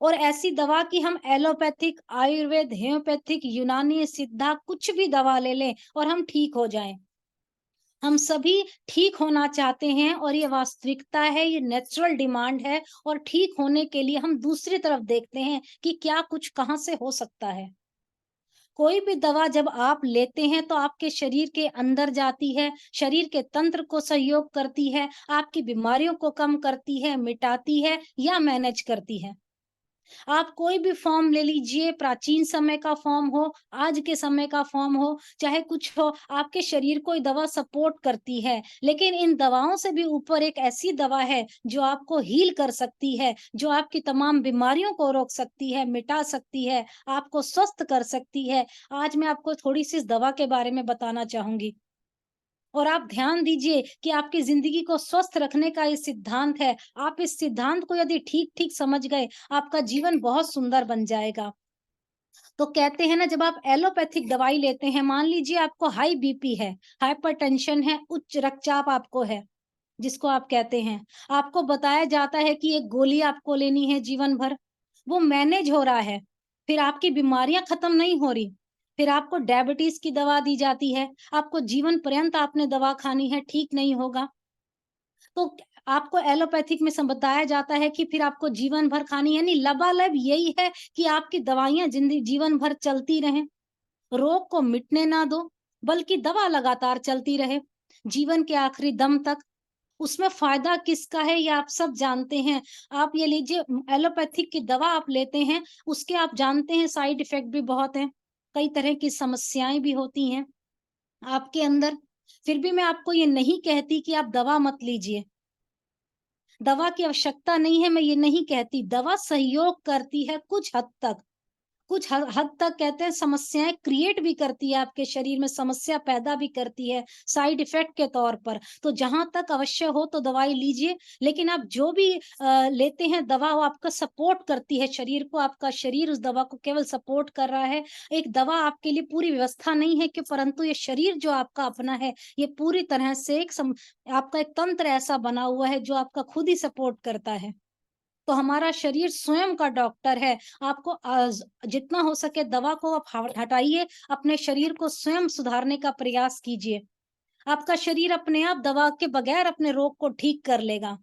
और ऐसी दवा की हम एलोपैथिक, आयुर्वेद, होम्योपैथिक, यूनानी, सिद्धा कुछ भी दवा ले लें और हम ठीक हो जाएं। हम सभी ठीक होना चाहते हैं और ये वास्तविकता है, ये नेचुरल डिमांड है। और ठीक होने के लिए हम दूसरी तरफ देखते हैं कि क्या कुछ कहाँ से हो सकता है। कोई भी दवा जब आप लेते हैं तो आपके शरीर के अंदर जाती है, शरीर के तंत्र को सहयोग करती है, आपकी बीमारियों को कम करती है, मिटाती है या मैनेज करती है। आप कोई भी फॉर्म ले लीजिए, प्राचीन समय का फॉर्म हो, आज के समय का फॉर्म हो, चाहे कुछ हो, आपके शरीर को दवा सपोर्ट करती है। लेकिन इन दवाओं से भी ऊपर एक ऐसी दवा है जो आपको हील कर सकती है, जो आपकी तमाम बीमारियों को रोक सकती है, मिटा सकती है, आपको स्वस्थ कर सकती है। आज मैं आपको थोड़ी सी इस दवा के बारे में बताना चाहूंगी। और आप ध्यान दीजिए कि आपकी जिंदगी को स्वस्थ रखने का ये सिद्धांत है। आप इस सिद्धांत को यदि ठीक ठीक समझ गए, आपका जीवन बहुत सुंदर बन जाएगा। तो कहते हैं ना, जब आप एलोपैथिक दवाई लेते हैं, मान लीजिए आपको हाई बीपी है, हाइपरटेंशन है, उच्च रक्तचाप आपको है, जिसको आप कहते हैं, आपको बताया जाता है कि एक गोली आपको लेनी है जीवन भर। वो मैनेज हो रहा है, फिर आपकी बीमारियां खत्म नहीं हो रही, फिर आपको डायबिटीज की दवा दी जाती है, आपको जीवन पर्यंत आपने दवा खानी है, ठीक नहीं होगा। तो आपको एलोपैथिक में बताया जाता है कि फिर आपको जीवन भर खानी, यानी लबालब यही है कि आपकी दवाइयां जिंदगी जीवन भर चलती रहें, रोग को मिटने ना दो, बल्कि दवा लगातार चलती रहे जीवन के आखिरी दम तक। उसमें फायदा किसका है ये आप सब जानते हैं। आप ये लीजिए, एलोपैथिक की दवा आप लेते हैं, उसके आप जानते हैं साइड इफेक्ट भी बहुत हैं, कई तरह की समस्याएं भी होती हैं आपके अंदर। फिर भी मैं आपको ये नहीं कहती कि आप दवा मत लीजिए, दवा की आवश्यकता नहीं है, मैं ये नहीं कहती। दवा सहयोग करती है कुछ हद तक, कुछ हद तक कहते हैं समस्याएं क्रिएट भी करती है, आपके शरीर में समस्या पैदा भी करती है साइड इफेक्ट के तौर पर। तो जहां तक अवश्य हो तो दवाई लीजिए, लेकिन आप जो भी लेते हैं दवा, वो आपका सपोर्ट करती है शरीर को, आपका शरीर उस दवा को केवल सपोर्ट कर रहा है। एक दवा आपके लिए पूरी व्यवस्था नहीं है कि, परंतु ये शरीर जो आपका अपना है, ये पूरी तरह से आपका एक तंत्र ऐसा बना हुआ है जो आपका खुद ही सपोर्ट करता है। तो हमारा शरीर स्वयं का डॉक्टर है। आपको जितना हो सके दवा को आप हटाइए, अपने शरीर को स्वयं सुधारने का प्रयास कीजिए। आपका शरीर अपने आप दवा के बगैर अपने रोग को ठीक कर लेगा।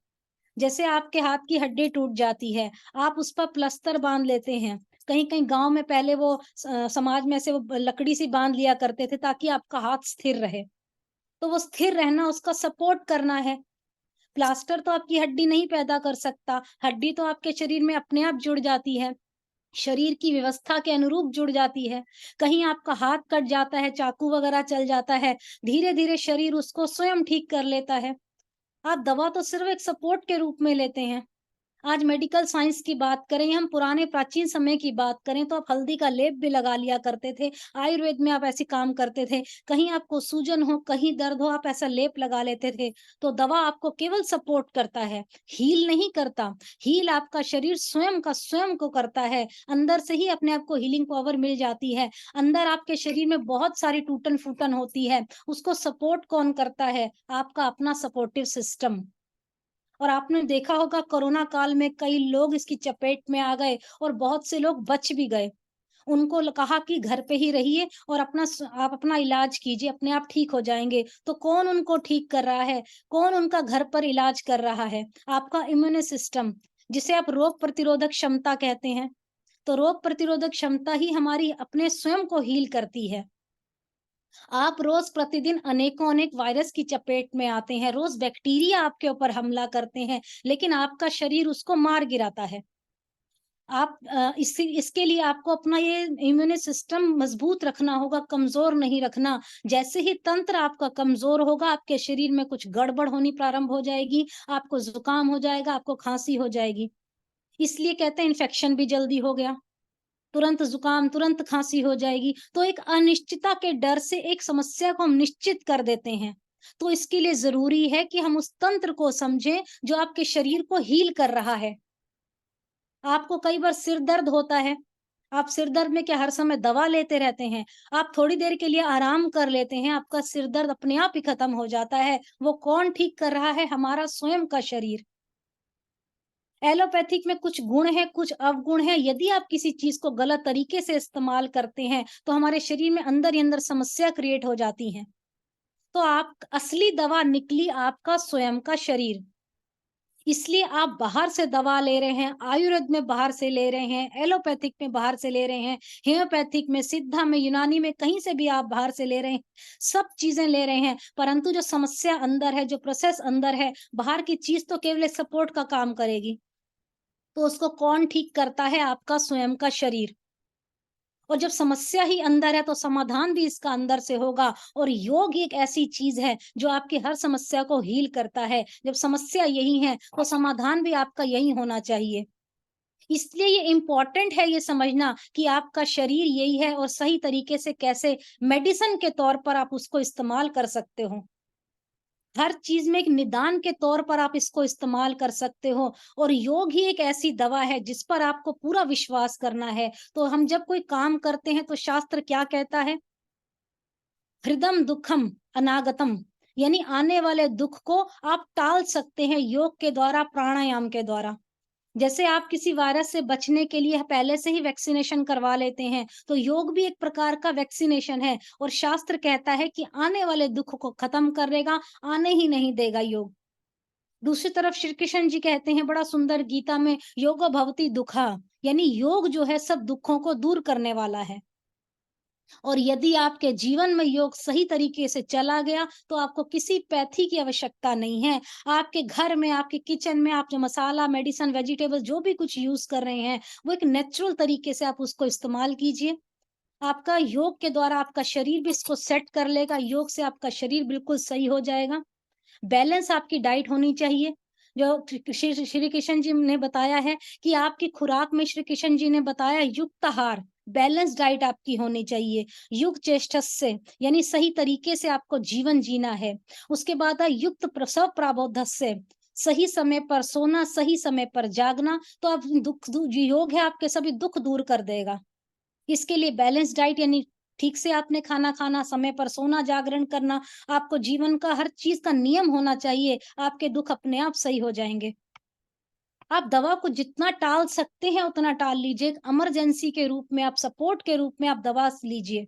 जैसे आपके हाथ की हड्डी टूट जाती है, आप उस पर प्लास्टर बांध लेते हैं। कहीं कहीं गांव में पहले वो समाज में से वो लकड़ी सी बांध लिया करते थे ताकि आपका हाथ स्थिर रहे। तो वो स्थिर रहना, उसका सपोर्ट करना है। प्लास्टर तो आपकी हड्डी नहीं पैदा कर सकता, हड्डी तो आपके शरीर में अपने आप जुड़ जाती है, शरीर की व्यवस्था के अनुरूप जुड़ जाती है। कहीं आपका हाथ कट जाता है, चाकू वगैरह चल जाता है, धीरे धीरे शरीर उसको स्वयं ठीक कर लेता है। आप दवा तो सिर्फ एक सपोर्ट के रूप में लेते हैं। आज मेडिकल साइंस की बात करें, हम पुराने प्राचीन समय की बात करें तो आप हल्दी का लेप भी लगा लिया करते थे। आयुर्वेद में आप ऐसे काम करते थे। कहीं आपको सूजन हो, कहीं दर्द हो, आप ऐसा लेप लगा लेते थे। तो दवा आपको केवल सपोर्ट करता है, हील नहीं करता। हील आपका शरीर स्वयं का स्वयं को करता है। अंदर से ही अपने आप को हीलिंग पावर मिल जाती है। अंदर आपके शरीर में बहुत सारी टूटन-फूटन होती है। उसको सपोर्ट कौन करता है? आपका अपना सपोर्टिव सिस्टम। और आपने देखा होगा कोरोना काल में कई लोग इसकी चपेट में आ गए और बहुत से लोग बच भी गए। उनको कहा कि घर पे ही रहिए और आप अपना इलाज कीजिए, अपने आप ठीक हो जाएँगे। तो कौन उनको ठीक कर रहा है? कौन उनका घर पर इलाज कर रहा है? आपका इम्यून सिस्टम, जिसे आप रोग प्रतिरोधक क्षमता कहते हैं। तो रोग प्रतिरोधक क्षमता ही हमारी अपने स्वयं को हील करती है। आप रोज प्रतिदिन अनेकों-अनेक वायरस की चपेट में आते हैं, रोज बैक्टीरिया आपके ऊपर हमला करते हैं, लेकिन आपका शरीर उसको मार गिराता है। इसके लिए आपको अपना ये इम्यून सिस्टम मजबूत रखना होगा, कमजोर नहीं रखना। जैसे ही तंत्र आपका कमजोर होगा, आपके शरीर में कुछ गड़बड़ होनी प्रारंभ हो जाएगी, आपको जुकाम हो जाएगा, आपको खांसी हो जाएगी। इसलिए कहते हैं इन्फेक्शन भी जल्दी हो गया। तुरंत जुकाम, तुरंत खांसी हो जाएगी। तो एक अनिश्चितता के डर से एक समस्या को हम निश्चित कर देते हैं। तो इसके लिए ज़रूरी है कि हम उस तंत्र को समझें जो आपके शरीर को हील कर रहा है। आपको कई बार सिर दर्द होता है, आप सिर दर्द में क्या हर समय दवा लेते रहते हैं? आप थोड़ी देर के लिए आराम कर लेते हैं, आपका सिर दर्द अपने आप ही खत्म हो जाता है। वो कौन ठीक कर रहा है? हमारा स्वयं का शरीर। एलोपैथिक में कुछ गुण है, कुछ अवगुण है। यदि आप किसी चीज को गलत तरीके से इस्तेमाल करते हैं, तो हमारे शरीर में अंदर ही अंदर समस्या क्रिएट हो जाती है। तो आप असली दवा निकली आपका स्वयं का शरीर। इसलिए आप बाहर से दवा ले रहे हैं, आयुर्वेद में बाहर से ले रहे हैं, एलोपैथिक में बाहर से ले रहे हैं, होम्योपैथिक में, सिद्धा में, यूनानी में, कहीं से भी आप बाहर से ले रहे हैं, सब चीजें ले रहे हैं। परंतु जो समस्या अंदर है, जो प्रोसेस अंदर है, बाहर की चीज तो केवल सपोर्ट का काम करेगी। तो उसको कौन ठीक करता है? आपका स्वयं का शरीर। और जब समस्या ही अंदर है तो समाधान भी इसका अंदर से होगा। और योग एक ऐसी चीज है जो आपकी हर समस्या को हील करता है। जब समस्या यही है तो समाधान भी आपका यही होना चाहिए। इसलिए ये इम्पोर्टेंट है ये समझना कि आपका शरीर यही है और सही तरीके से कैसे मेडिसिन के तौर पर आप उसको इस्तेमाल कर सकते हो। हर चीज में एक निदान के तौर पर आप इसको इस्तेमाल कर सकते हो। और योग ही एक ऐसी दवा है जिस पर आपको पूरा विश्वास करना है। तो हम जब कोई काम करते हैं तो शास्त्र क्या कहता है? हृदम दुखम अनागतम, यानी आने वाले दुख को आप टाल सकते हैं योग के द्वारा, प्राणायाम के द्वारा। जैसे आप किसी वायरस से बचने के लिए पहले से ही वैक्सीनेशन करवा लेते हैं, तो योग भी एक प्रकार का वैक्सीनेशन है। और शास्त्र कहता है कि आने वाले दुख को खत्म करेगा, आने ही नहीं देगा योग। दूसरी तरफ श्री कृष्ण जी कहते हैं बड़ा सुंदर गीता में, योगो भवति दुखा, यानी योग जो है सब दुखों को दूर करने वाला है। और यदि आपके जीवन में योग सही तरीके से चला गया तो आपको किसी पैथी की आवश्यकता नहीं है। आपके घर में, आपके किचन में आप जो मसाला, मेडिसिन, वेजिटेबल जो भी कुछ यूज कर रहे हैं, वो एक नेचुरल तरीके से आप उसको इस्तेमाल कीजिए। आपका योग के द्वारा आपका शरीर भी इसको सेट कर लेगा। योग से आपका शरीर बिल्कुल सही हो जाएगा। बैलेंस आपकी डाइट होनी चाहिए। जो श्री कृष्ण जी ने बताया है कि आपकी खुराक में, श्री कृष्ण जी ने बताया युक्त आहार, बैलेंस डाइट आपकी होनी चाहिए। युग चेष्टस्य, यानी सही तरीके से आपको जीवन जीना है। उसके बाद है युक्त प्रसव प्राबोधस्य, सही समय पर सोना, सही समय पर जागना। तो आप योग है आपके सभी दुख दूर कर देगा। इसके लिए बैलेंस डाइट, यानी ठीक से आपने खाना खाना, समय पर सोना, जागरण करना, आपको जीवन का हर चीज का नियम होना चाहिए। आपके दुख अपने आप सही हो जाएंगे। आप दवा को जितना टाल सकते हैं उतना टाल लीजिए। इमरजेंसी के रूप में, आप सपोर्ट के रूप में आप दवा लीजिए।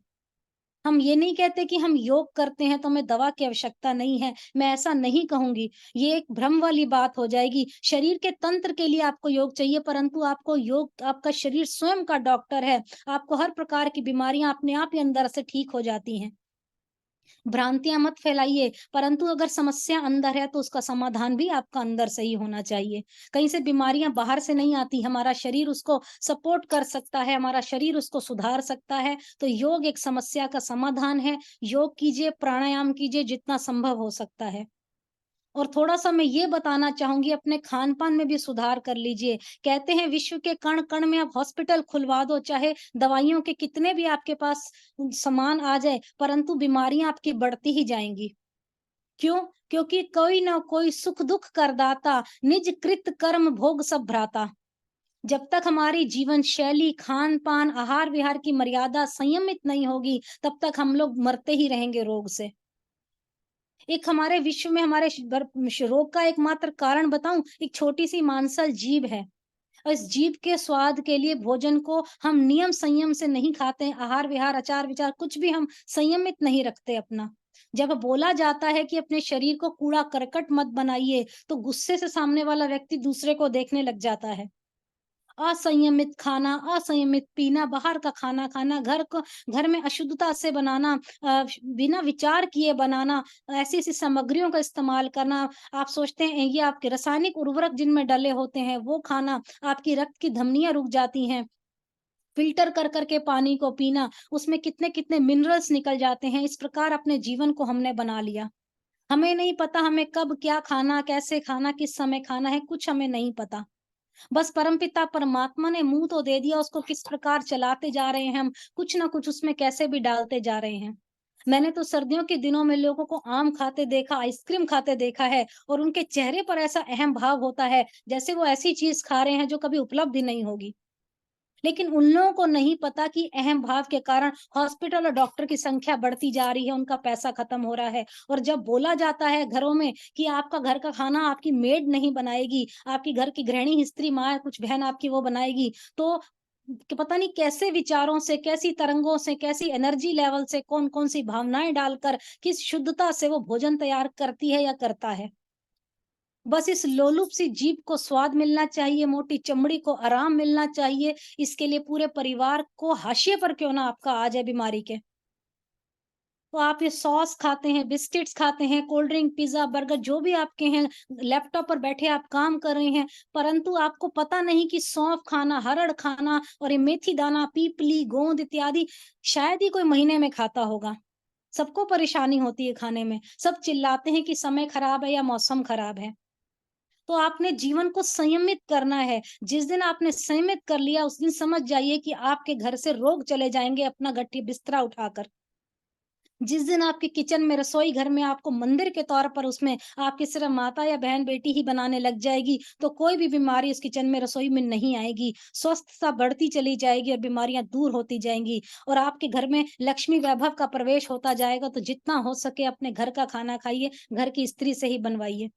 हम ये नहीं कहते कि हम योग करते हैं तो हमें दवा की आवश्यकता नहीं है, मैं ऐसा नहीं कहूंगी। ये एक भ्रम वाली बात हो जाएगी। शरीर के तंत्र के लिए आपको योग चाहिए, परंतु आपको योग, आपका शरीर स्वयं का डॉक्टर है। आपको हर प्रकार की बीमारियां अपने आप ही अंदर से ठीक हो जाती हैं। भ्रांतियां मत फैलाइए, परंतु अगर समस्या अंदर है तो उसका समाधान भी आपका अंदर से ही होना चाहिए। कहीं से बीमारियां बाहर से नहीं आती, हमारा शरीर उसको सपोर्ट कर सकता है, हमारा शरीर उसको सुधार सकता है। तो योग एक समस्या का समाधान है। योग कीजिए, प्राणायाम कीजिए जितना संभव हो सकता है। और थोड़ा सा मैं ये बताना चाहूंगी, अपने खान पान में भी सुधार कर लीजिए। कहते हैं विश्व के कण कण में आप हॉस्पिटल खुलवा दो, चाहे दवाइयों के कितने भी आपके पास सामान आ जाए, परंतु बीमारियां आपकी बढ़ती ही जाएंगी। क्यों? क्योंकि कोई ना कोई सुख दुख करदाता, निज कृत कर्म भोग सब भ्राता। जब तक हमारी जीवन शैली, खान पान, आहार विहार की मर्यादा संयमित नहीं होगी, तब तक हम लोग मरते ही रहेंगे रोग से। एक हमारे विश्व में हमारे रोग का एकमात्र कारण बताऊं, एक छोटी सी मांसल जीभ है। और इस जीभ के स्वाद के लिए भोजन को हम नियम संयम से नहीं खाते हैं, आहार विहार, आचार विचार कुछ भी हम संयमित नहीं रखते अपना। जब बोला जाता है कि अपने शरीर को कूड़ा करकट मत बनाइए, तो गुस्से से सामने वाला व्यक्ति दूसरे को देखने लग जाता है। असंयमित खाना, असंयमित पीना, बाहर का खाना खाना, घर में अशुद्धता से बनाना, बिना विचार किए बनाना, ऐसी-ऐसी सामग्रियों का इस्तेमाल करना, आप सोचते हैं ये आपके रासायनिक उर्वरक जिनमें डले होते हैं वो खाना, आपकी रक्त की धमनियाँ रुक जाती हैं। फ़िल्टर कर के पानी को पीना, उसमें कितने-कितने मिनरल्स निकल जाते हैं। इस प्रकार अपने जीवन को हमने बना लिया। हमें नहीं पता हमें कब क्या खाना, कैसे खाना, किस समय खाना है, कुछ हमें नहीं पता। बस परमपिता परमात्मा ने मुंह तो दे दिया, उसको किस प्रकार चलाते जा रहे हैं हम, कुछ ना कुछ उसमें कैसे भी डालते जा रहे हैं। मैंने तो सर्दियों के दिनों में लोगों को आम खाते देखा, आइसक्रीम खाते देखा है, और उनके चेहरे पर ऐसा अहम भाव होता है जैसे वो ऐसी चीज खा रहे हैं जो कभी उपलब्ध ही नहीं होगी। लेकिन उन लोगों को नहीं पता कि अहम भाव के कारण हॉस्पिटल और डॉक्टर की संख्या बढ़ती जा रही है, उनका पैसा खत्म हो रहा है। और जब बोला जाता है घरों में कि आपका घर का खाना आपकी मेड नहीं बनाएगी, आपकी घर की गृहिणी स्त्री माँ कुछ बहन आपकी वो बनाएगी, तो कि पता नहीं कैसे विचारों से, कैसी तरंगों से, कैसी एनर्जी लेवल से, कौन कौन सी भावनाएं डालकर, किस शुद्धता से वो भोजन तैयार करती है या करता है। बस इस लोलुप सी जीभ को स्वाद मिलना चाहिए, मोटी चमड़ी को आराम मिलना चाहिए, इसके लिए पूरे परिवार को हाशिए पर क्यों ना आपका आ जाए बीमारी के। तो आप ये सॉस खाते हैं, बिस्किट्स खाते हैं, कोल्ड ड्रिंक, पिज़्ज़ा, बर्गर जो भी आपके हैं, लैपटॉप पर बैठे आप काम कर रहे हैं, परंतु आपको पता नहीं कि सौंफ खाना, हरड़ खाना और ये मेथी दाना, पीपली, गोंद इत्यादि शायद ही कोई महीने में खाता होगा। सबको परेशानी होती है खाने में, सब चिल्लाते हैं कि समय खराब है या मौसम खराब है। तो आपने जीवन को संयमित करना है। जिस दिन आपने संयमित कर लिया, उस दिन समझ जाइए कि आपके घर से रोग चले जाएँगे अपना गट्ठी बिस्तरा उठाकर। जिस दिन आपके किचन में, रसोई घर में आपको मंदिर के तौर पर उसमें आपकी सिर्फ माता या बहन बेटी ही बनाने लग जाएगी, तो कोई भी बीमारी उस किचन में, रसोई में नहीं आएगी। स्वस्थता बढ़ती चली जाएगी और बीमारियाँ दूर होती जाएँगी, और आपके घर में लक्ष्मी वैभव का प्रवेश होता जाएगा। तो जितना हो सके अपने घर का खाना खाइए, घर की स्त्री से ही बनवाइए।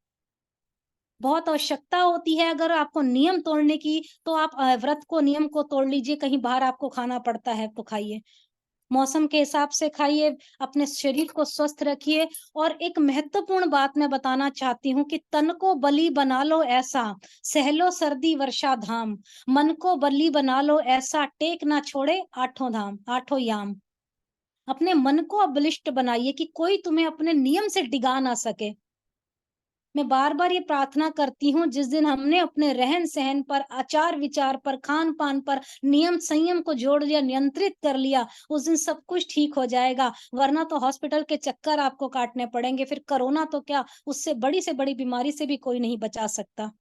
बहुत आवश्यकता होती है अगर आपको नियम तोड़ने की, तो आप व्रत को, नियम को तोड़ लीजिए, कहीं बाहर आपको खाना पड़ता है तो खाइए। मौसम के हिसाब से खाइए, अपने शरीर को स्वस्थ रखिए। और एक महत्वपूर्ण बात मैं बताना चाहती हूँ कि तन को बलि बना लो ऐसा, सह लो सर्दी वर्षा धाम, मन को बलि बना लो ऐसा, टेक ना छोड़े आठों धाम, आठों याम। अपने मन को अब बलिष्ठ बनाइए कि कोई तुम्हें अपने नियम से डिगा ना सके। मैं बार-बार ये प्रार्थना करती हूँ, जिस दिन हमने अपने रहन-सहन पर, आचार-विचार पर, खान-पान पर नियम संयम को जोड़ लिया, नियंत्रित कर लिया, उस दिन सब कुछ ठीक हो जाएगा। वरना तो हॉस्पिटल के चक्कर आपको काटने पड़ेंगे, फिर कोरोना तो क्या, उससे बड़ी से बड़ी बीमारी से भी कोई नहीं बचा सकता।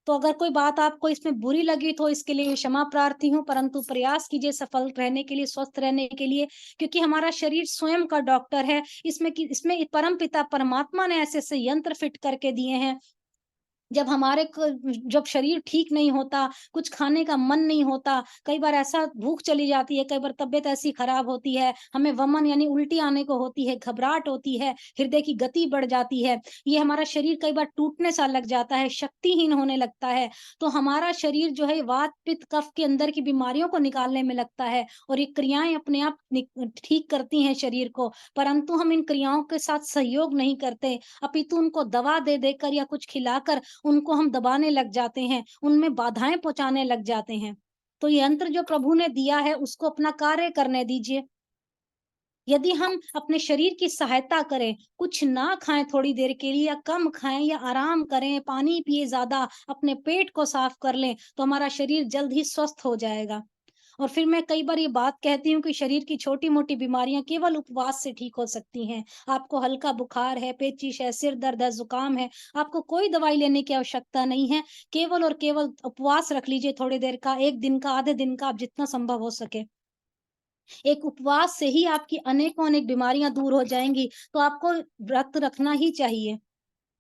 तो अगर कोई बात आपको इसमें बुरी लगी तो इसके लिए क्षमा प्रार्थी हूँ, परंतु प्रयास कीजिए सफल रहने के लिए, स्वस्थ रहने के लिए, क्योंकि हमारा शरीर स्वयं का डॉक्टर है। इसमें परमपिता परमात्मा ने ऐसे-ऐसे यंत्र फिट करके दिए हैं। जब शरीर ठीक नहीं होता, कुछ खाने का मन नहीं होता, कई बार ऐसा भूख चली जाती है, कई बार तबीयत ऐसी खराब होती है, हमें वमन यानी उल्टी आने को होती है, घबराहट होती है, हृदय की गति बढ़ जाती है, ये हमारा शरीर कई बार टूटने सा लग जाता है, शक्तिहीन होने लगता है। तो हमारा शरीर जो है वात, पित्त, कफ के अंदर की बीमारियों को निकालने में लगता है, और ये क्रियाएँ अपने आप ठीक करती हैं शरीर को, परंतु हम इन क्रियाओं के साथ सहयोग नहीं करते, अपितु उनको दवा दे देकर या कुछ खिलाकर उनको हम दबाने लग जाते हैं, उनमें बाधाएँ पहुँचाने लग जाते हैं। तो यंत्र जो प्रभु ने दिया है उसको अपना कार्य करने दीजिए। यदि हम अपने शरीर की सहायता करें, कुछ ना खाएँ थोड़ी देर के लिए, या कम खाएँ या आराम करें, पानी पिए ज़्यादा, अपने पेट को साफ कर लें, तो हमारा शरीर जल्द ही स्वस्थ हो जाएगा। और फिर मैं कई बार ये बात कहती हूँ कि शरीर की छोटी-मोटी बीमारियाँ केवल उपवास से ठीक हो सकती हैं। आपको हल्का बुखार है, पेचिश है, सिर दर्द है, जुकाम है, आपको कोई दवाई लेने की आवश्यकता नहीं है। केवल और केवल उपवास रख लीजिए थोड़ी देर का, 1 दिन का, आधे दिन का, आप जितना संभव हो सके। एक उपवास से ही आपकी अनेकों-अनेक बीमारियाँ दूर हो जाएँगी, तो आपको व्रत रखना ही चाहिए।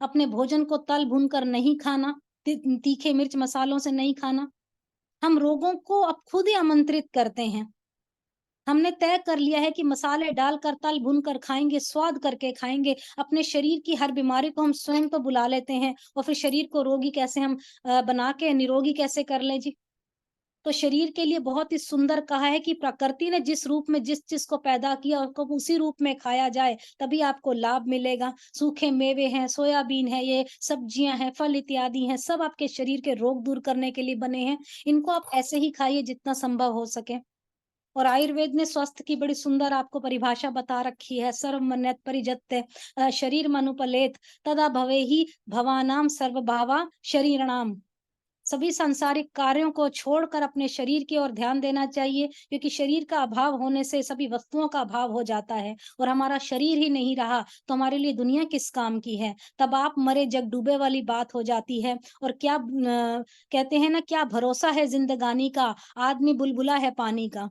अपने भोजन को तल-भून कर नहीं खाना, तीखे मिर्च मसालों से नहीं खाना। हम रोगों को अब खुद ही आमंत्रित करते हैं। हमने तय कर लिया है कि मसाले डालकर, तल-भून कर खाएँगे, स्वाद करके खाएँगे। अपने शरीर की हर बीमारी को हम स्वयं तो बुला लेते हैं और फिर शरीर को रोगी कैसे हम बना के निरोगी कैसे कर लें जी? तो शरीर के लिए बहुत ही सुंदर कहा है कि प्रकृति ने जिस रूप में जिस चीज़ को पैदा किया उसको उसी रूप में खाया जाए, तभी आपको लाभ मिलेगा। सूखे मेवे हैं, सोयाबीन है, ये सब्जियाँ हैं, फल इत्यादि हैं, सब आपके शरीर के रोग दूर करने के लिए बने हैं। इनको आप ऐसे ही खाइए जितना संभव हो सके। और आयुर्वेद ने स्वास्थ्य की बड़ी सुंदर आपको परिभाषा बता रखी है। सर्वमन्यत परिजत्य शरीरमनुपलेत तदा भवेहि भवानां सर्वभावा शरीरिणाम। सभी सांसारिक कार्यों को छोड़कर अपने शरीर की ओर ध्यान देना चाहिए, क्योंकि शरीर का अभाव होने से सभी वस्तुओं का अभाव हो जाता है और हमारा शरीर ही नहीं रहा तो हमारे लिए दुनिया किस काम की है। तब आप मरे जग डूबे वाली बात हो जाती है। और क्या कहते हैं ना, क्या भरोसा है जिंदगानी का, आदमी बुलबुला है पानी का।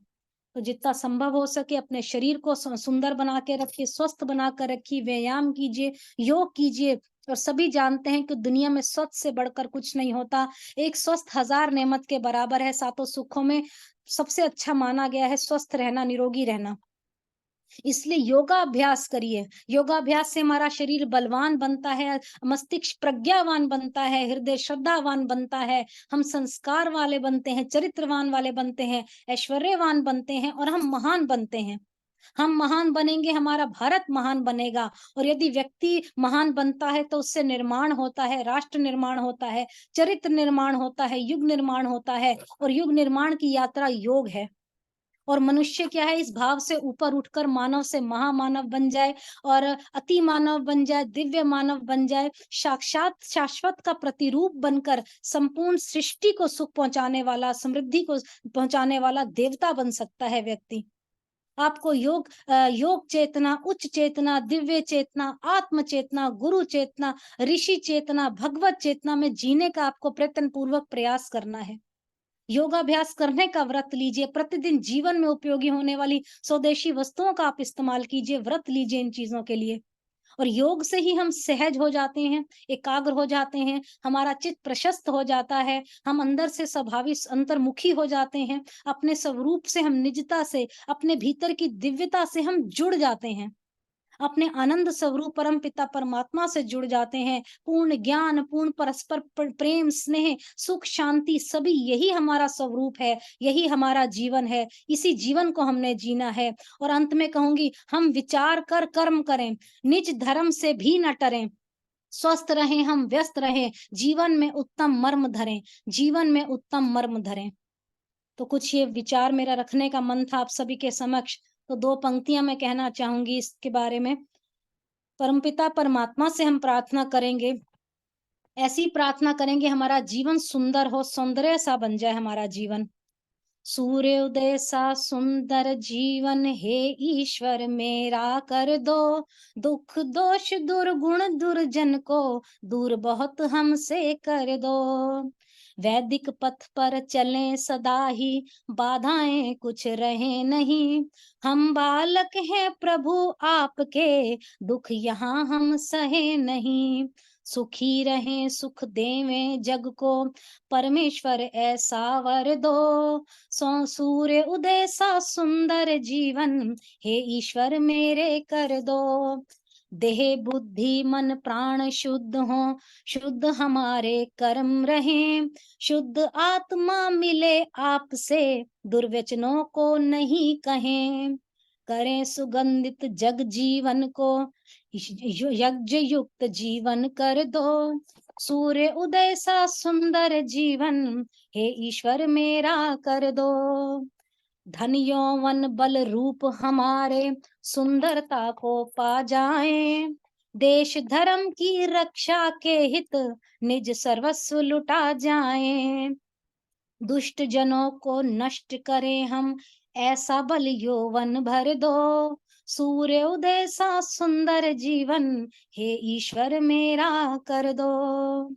तो जितना संभव हो सके अपने शरीर को सुंदर बना के रखिए, स्वस्थ बना कर रखिए, व्यायाम कीजिए, योग कीजिए। और सभी जानते हैं कि दुनिया में स्वस्थ से बढ़कर कुछ नहीं होता। एक स्वस्थ 1000 नेमत के बराबर है। सातों सुखों में सबसे अच्छा माना गया है स्वस्थ रहना, निरोगी रहना। इसलिए योगाभ्यास करिए। योगाभ्यास से हमारा शरीर बलवान बनता है, मस्तिष्क प्रज्ञावान बनता है, हृदय श्रद्धावान बनता है, हम संस्कार वाले बनते हैं, चरित्रवान वाले बनते हैं, ऐश्वर्यवान बनते हैं और हम महान बनते हैं। हम महान बनेंगे, हमारा भारत महान बनेगा। और यदि व्यक्ति महान बनता है तो उससे निर्माण होता है, राष्ट्र निर्माण होता है, चरित्र निर्माण होता है, युग निर्माण होता है। और युग निर्माण की यात्रा योग है। और मनुष्य क्या है, इस भाव से ऊपर उठकर मानव से महामानव बन जाए और अति मानव बन जाए, दिव्य मानव बन जाए, साक्षात शाश्वत का प्रतिरूप बनकर संपूर्ण सृष्टि को सुख पहुंचाने वाला, समृद्धि को पहुंचाने वाला देवता बन सकता है व्यक्ति। आपको योग चेतना, उच्च चेतना, दिव्य चेतना, आत्म चेतना, गुरु चेतना, ऋषि चेतना, भगवत चेतना में जीने का आपको प्रयत्न पूर्वक प्रयास करना है। योगाभ्यास करने का व्रत लीजिए। प्रतिदिन जीवन में उपयोगी होने वाली स्वदेशी वस्तुओं का आप इस्तेमाल कीजिए, व्रत लीजिए इन चीजों के लिए। और योग से ही हम सहज हो जाते हैं, एकाग्र हो जाते हैं, हमारा चित्त प्रशस्त हो जाता है, हम अंदर से स्वाभाविक अंतर्मुखी हो जाते हैं, अपने स्वरूप से हम निजता से, अपने भीतर की दिव्यता से हम जुड़ जाते हैं, अपने आनंद स्वरूप परम पिता परमात्मा से जुड़ जाते हैं। पूर्ण ज्ञान, पूर्ण परस्पर प्रेम, स्नेह, सुख, शांति, सभी यही हमारा स्वरूप है, यही हमारा जीवन है। इसी जीवन को हमने जीना है। और अंत में कहूंगी, हम विचार कर कर्म करें, निज धर्म से भी न टरें, स्वस्थ रहें, हम व्यस्त रहें, जीवन में उत्तम मर्म धरें, जीवन में उत्तम मर्म धरें। तो कुछ ये विचार मेरा रखने का मन था आप सभी के समक्ष। तो 2 पंक्तियां मैं कहना चाहूंगी इसके बारे में। परमपिता परमात्मा से हम प्रार्थना करेंगे, ऐसी प्रार्थना करेंगे हमारा जीवन सुंदर हो, सौंदर्य सा बन जाए हमारा जीवन। सूर्य उदय सा सुंदर जीवन हे ईश्वर मेरा कर दो, दुख दोष दुर्गुण दुर्जन को दूर बहुत हमसे कर दो। वैदिक पथ पर चलें सदा ही, बाधाएं कुछ रहे नहीं, हम बालक हैं प्रभु आपके, दुख यहाँ हम सहे नहीं। सुखी रहें, सुख देवें जग को, परमेश्वर ऐसा वर दो, सूर्य उदय सा सुंदर जीवन हे ईश्वर मेरे कर दो। देह बुद्धि मन प्राण शुद्ध हो, शुद्ध हमारे कर्म रहें, शुद्ध आत्मा मिले आपसे, दुर्वचनों को नहीं कहें। करें सुगंधित जग जीवन को, यज्ञ युक्त जीवन कर दो, सूर्य उदय सा सुंदर जीवन हे ईश्वर मेरा कर दो। धन यौवन बल रूप हमारे, सुंदरता को पा जाएं, देश धर्म की रक्षा के हित, निज सर्वस्व लुटा जाएं। दुष्ट जनों को नष्ट करें हम, ऐसा बल यौवन भर दो। सूर्य उदय सा सुंदर जीवन, हे ईश्वर मेरा कर दो।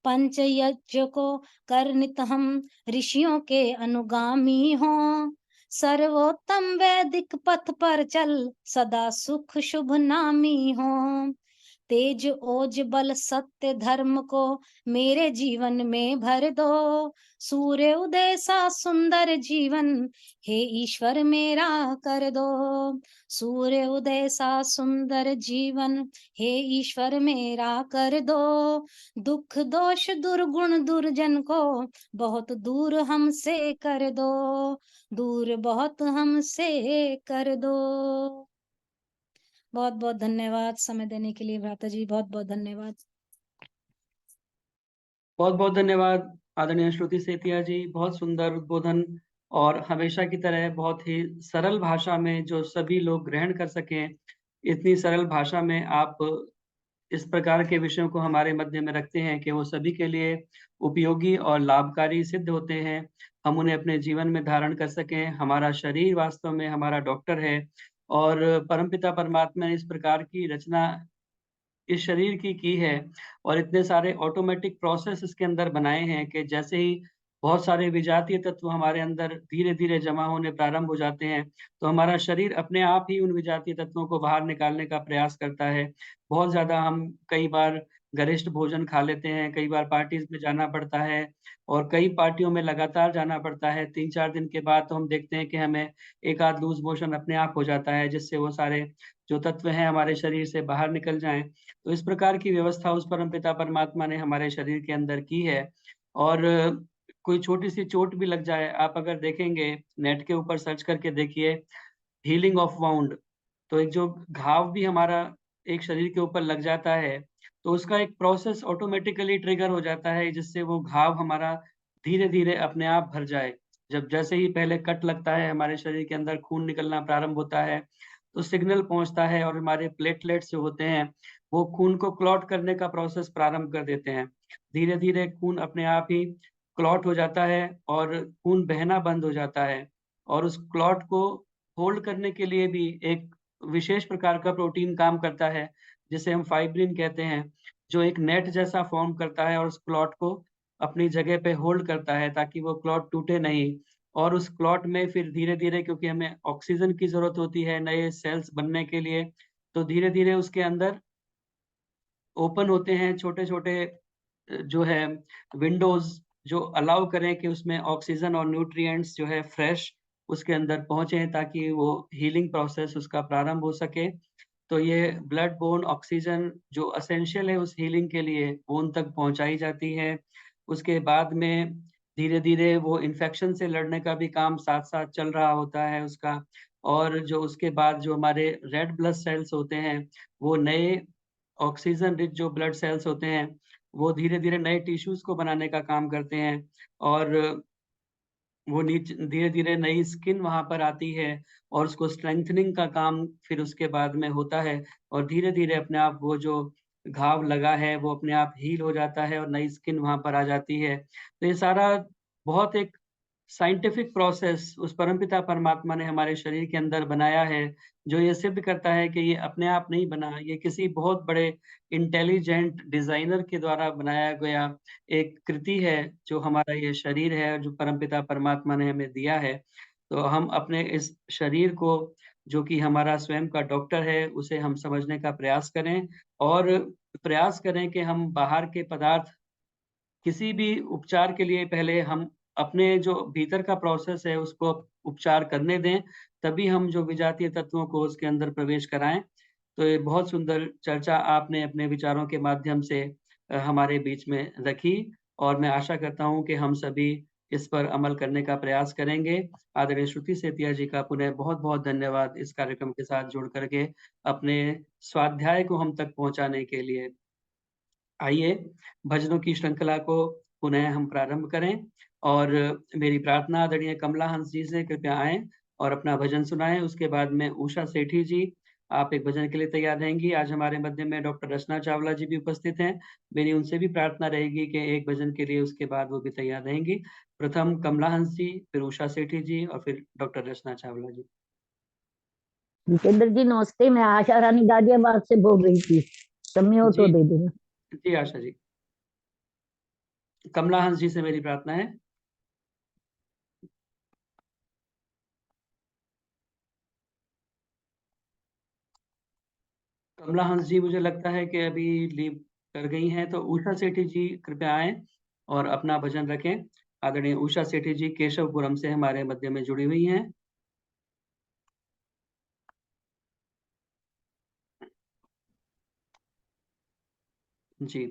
पंच यज्ञ को कर नित हम, ऋषियों के अनुगामी हों। सर्वोत्तम वैदिक पथ पर चल, सदा सुख शुभ नामी हों। तेज ओज बल सत्य धर्म को मेरे जीवन में भर दो। सूर्य उदय सा सुंदर जीवन, हे ईश्वर मेरा कर दो। सूर्य उदय सा सुंदर जीवन, हे ईश्वर मेरा कर दो। दुख दोष दुर्गुण दुर्जन को बहुत दूर हमसे कर दो। दूर बहुत हमसे कर दो। बहुत बहुत धन्यवाद समय देने के लिए भ्राता जी, बहुत बहुत धन्यवाद। बहुत बहुत धन्यवाद आदरणीय श्रुति सेतिया जी, बहुत सुंदर उद्बोधन और हमेशा की तरह बहुत ही सरल भाषा में जो सभी लोग ग्रहण कर सकें, इतनी सरल भाषा में आप इस प्रकार के विषयों को हमारे मध्य में रखते हैं कि वो सभी के लिए उपयोगी और लाभकारी सिद्ध होते हैं। हम उन्हें अपने जीवन में धारण कर सकें। हमारा शरीर वास्तव में हमारा डॉक्टर है और परमपिता परमात्मा ने इस प्रकार की रचना इस शरीर की है और इतने सारे ऑटोमेटिक प्रोसेस इसके अंदर बनाए हैं कि जैसे ही बहुत सारे विजातीय तत्व हमारे अंदर धीरे-धीरे जमा होने प्रारंभ हो जाते हैं, तो हमारा शरीर अपने आप ही उन विजातीय तत्वों को बाहर निकालने का प्रयास करता है। बहुत ज़्यादा हम कई बार गरिष्ठ भोजन खा लेते हैं, कई बार पार्टीज़ में जाना पड़ता है और कई पार्टियों में लगातार जाना पड़ता है। 3-4 दिन के बाद तो हम देखते हैं कि हमें एक आध लूज़ मोशन अपने आप हो जाता है, जिससे वो सारे जो तत्व हैं हमारे शरीर से बाहर निकल जाएँ। तो इस प्रकार की व्यवस्था उस परमपिता परमात्मा ने हमारे शरीर के अंदर की है और कोई छोटी-सी चोट भी लग जाए, आप अगर देखेंगे नेट के ऊपर सर्च करके देखिए हीलिंग ऑफ वाउंड, तो एक जो घाव भी हमारा एक शरीर के ऊपर लग जाता है, तो उसका एक प्रोसेस ऑटोमेटिकली ट्रिगर हो जाता है जिससे वो घाव हमारा धीरे-धीरे अपने आप भर जाए। जब जैसे ही पहले कट लगता है, हमारे शरीर के अंदर खून निकलना प्रारंभ होता है, तो सिग्नल पहुँचता है और हमारे प्लेटलेट्स जो होते हैं, वो खून को क्लॉट करने का प्रोसेस प्रारंभ कर देते हैं। धीरे-धीरे खून अपने आप ही क्लॉट हो जाता है और खून बहना बंद हो जाता है और उस क्लॉट को होल्ड करने के लिए भी एक विशेष प्रकार का प्रोटीन काम करता है, जिसे हम फाइब्रिन कहते हैं, जो एक नेट जैसा फॉर्म करता है और उस क्लॉट को अपनी जगह पे होल्ड करता है ताकि वो क्लॉट टूटे नहीं और उस क्लॉट में फिर धीरे-धीरे क्योंकि हमें ऑक्सीजन की ज़रूरत होती है नए सेल्स बनने के लिए, तो धीरे-धीरे उसके अंदर ओपन होते हैं छोटे-छोटे जो है विंडोज़ जो अलाउ करें कि उसमें ऑक्सीजन और न्यूट्रिएंट्स जो है फ्रेश उसके अंदर पहुँचे ताकि वो हीलिंग प्रोसेस उसका प्रारंभ हो सके। तो ये ब्लड बोर्न ऑक्सीजन जो एसेंशियल है उस हीलिंग के लिए बोन तक पहुँचाई जाती है। उसके बाद में धीरे-धीरे वो इन्फेक्शन से लड़ने का भी काम साथ-साथ चल रहा होता है उसका और जो उसके बाद जो हमारे रेड ब्लड सेल्स होते हैं, वो नए ऑक्सीजन रिच जो ब्लड सेल्स होते हैं, वो धीरे-धीरे नए टिश्यूज़ को बनाने का काम करते हैं और वो धीरे-धीरे नई स्किन वहाँ पर आती है और उसको स्ट्रेंथनिंग का काम फिर उसके बाद में होता है और धीरे-धीरे अपने आप वो जो घाव लगा है, वो अपने आप हील हो जाता है और नई स्किन वहाँ पर आ जाती है। तो ये सारा बहुत एक साइंटिफिक प्रोसेस उस परमपिता परमात्मा ने हमारे शरीर के अंदर बनाया है, जो ये सिद्ध करता है कि ये अपने आप नहीं बना, ये किसी बहुत बड़े इंटेलिजेंट डिज़ाइनर के द्वारा बनाया गया एक कृति है, जो हमारा ये शरीर है, जो परमपिता परमात्मा ने हमें दिया है। तो हम अपने इस शरीर को, जो कि हमारा स्वयं का डॉक्टर है, उसे हम समझने का प्रयास करें और प्रयास करें कि हम बाहर के पदार्थ किसी भी उपचार के लिए पहले हम अपने जो भीतर का प्रोसेस है उसको उपचार करने दें, तभी हम जो विजातीय तत्वों को उसके अंदर प्रवेश कराएँ। तो ये बहुत सुंदर चर्चा आपने अपने विचारों के माध्यम से हमारे बीच में रखी और मैं आशा करता हूँ कि हम सभी इस पर अमल करने का प्रयास करेंगे। आदरणीय श्रुति सेतिया जी का पुनः बहुत-बहुत धन्यवाद इस कार्यक्रम के साथ जुड़ कर के अपने स्वाध्याय को हम तक पहुँचाने के लिए। आइए, भजनों की श्रृंखला को पुनः हम प्रारंभ करें और मेरी प्रार्थना आदरणीय कमला हंस जी से कृपया आएँ और अपना भजन सुनाएँ। उसके बाद में उषा सेठी जी आप एक भजन के लिए तैयार रहेंगी। आज हमारे मध्य में डॉक्टर रचना चावला जी भी उपस्थित हैं। मेरी उनसे भी प्रार्थना रहेगी कि एक भजन के लिए उसके बाद वो भी तैयार रहेंगी। प्रथम कमला हंस जी, फिर उषा सेठी जी और फिर डॉक्टर रचना चावला जी। जितेंद्र जी नमस्ते, मैं आशा रानी गाजियाबाद से बोल रही थी, समय हो तो जी दे देना। जी आशा जी, कमला हंस जी से मेरी प्रार्थना है। कमला हंस जी मुझे लगता है कि अभी लीव कर गई हैं, तो उषा सेठी जी कृपया आए और अपना भजन रखें। आदरणीय उषा सेठी जी केशवपुरम से हमारे मध्य में जुड़ी हुई हैं। जी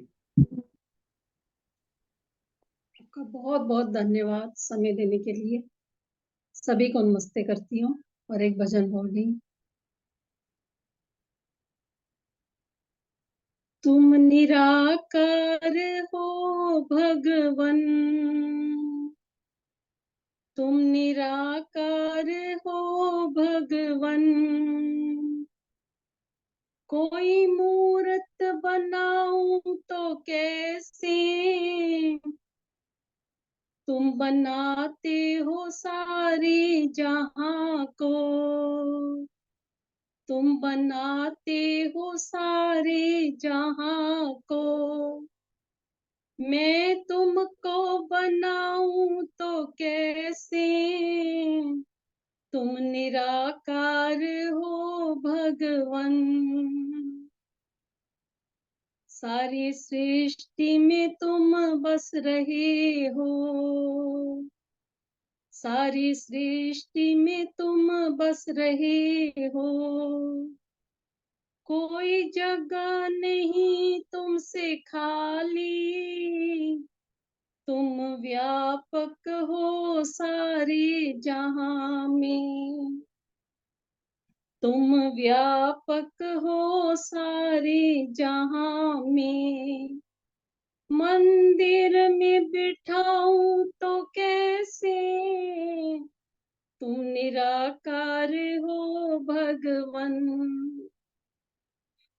आपका बहुत बहुत धन्यवाद समय देने के लिए। सभी को नमस्ते करती हूँ और एक भजन बोल रही हूँ। तुम निराकार हो भगवन, तुम निराकार हो भगवन, कोई मूरत बनाऊं तो कैसे, तुम बनाते हो सारे जहां को, तुम बनाते हो सारे जहां को, मैं तुमको बनाऊं तो कैसे, तुम निराकार हो भगवन। सारी सृष्टि में तुम बस रहे हो, सारी सृष्टि में तुम बस रहे हो, कोई जगह नहीं तुमसे खाली, तुम व्यापक हो सारे जहां में, तुम व्यापक हो सारे जहां में, मंदिर में बिठाऊं तो कैसे, तुम निराकार हो भगवन,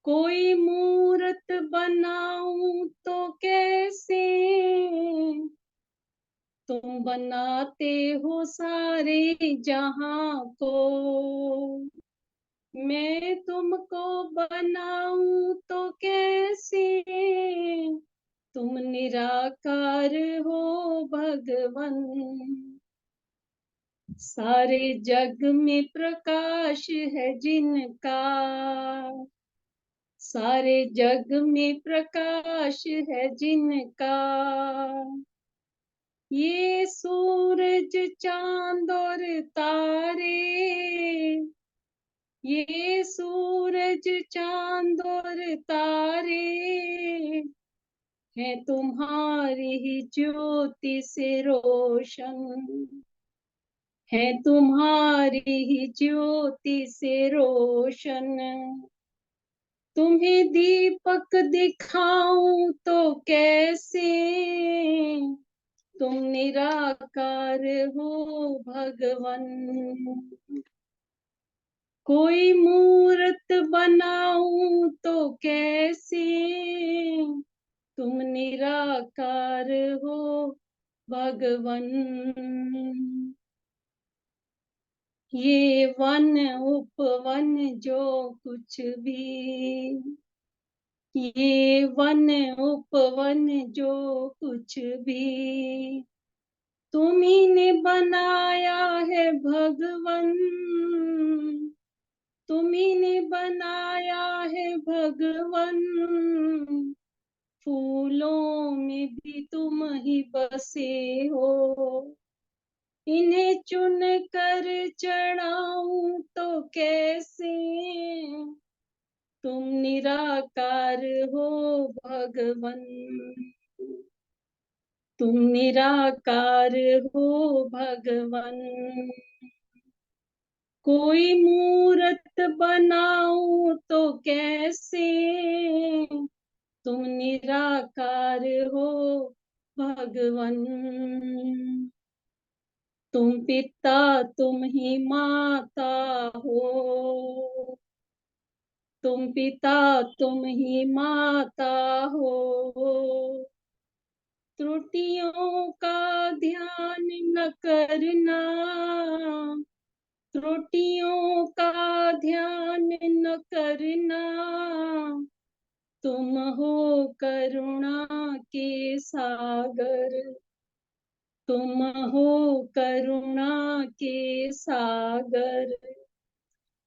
कोई मूरत बनाऊं तो कैसे, तुम बनाते हो सारे जहां को, मैं तुमको बनाऊं तो कैसे, तुम निराकार हो भगवन। सारे जग में प्रकाश है जिनका, सारे जग में प्रकाश है जिनका, ये सूरज चांद और तारे, ये सूरज चांद और तारे, है तुम्हारी ही ज्योति से रोशन, है तुम्हारी ही ज्योति से रोशन, तुम्हें दीपक दिखाऊं तो कैसे, तुम निराकार हो भगवन, कोई मूरत बनाऊं तो कैसे, तुम निराकार हो भगवन। ये वन उपवन जो कुछ भी, ये वन उपवन जो कुछ भी, तुम्ही ने बनाया है भगवन, तुम्ही ने बनाया है भगवन, फूलों में भी तुम ही बसे हो, इन्हें चुन कर चढ़ाऊं तो कैसे, तुम निराकार हो भगवन, तुम निराकार हो भगवन, कोई मूरत बनाऊं तो कैसे, तुम निराकार हो भगवन, तुम पिता तुम ही माता हो, तुम पिता तुम ही माता हो, त्रुटियों का ध्यान न करना, त्रुटियों का ध्यान न करना, तुम हो करुणा के सागर, तुम हो करुणा के सागर।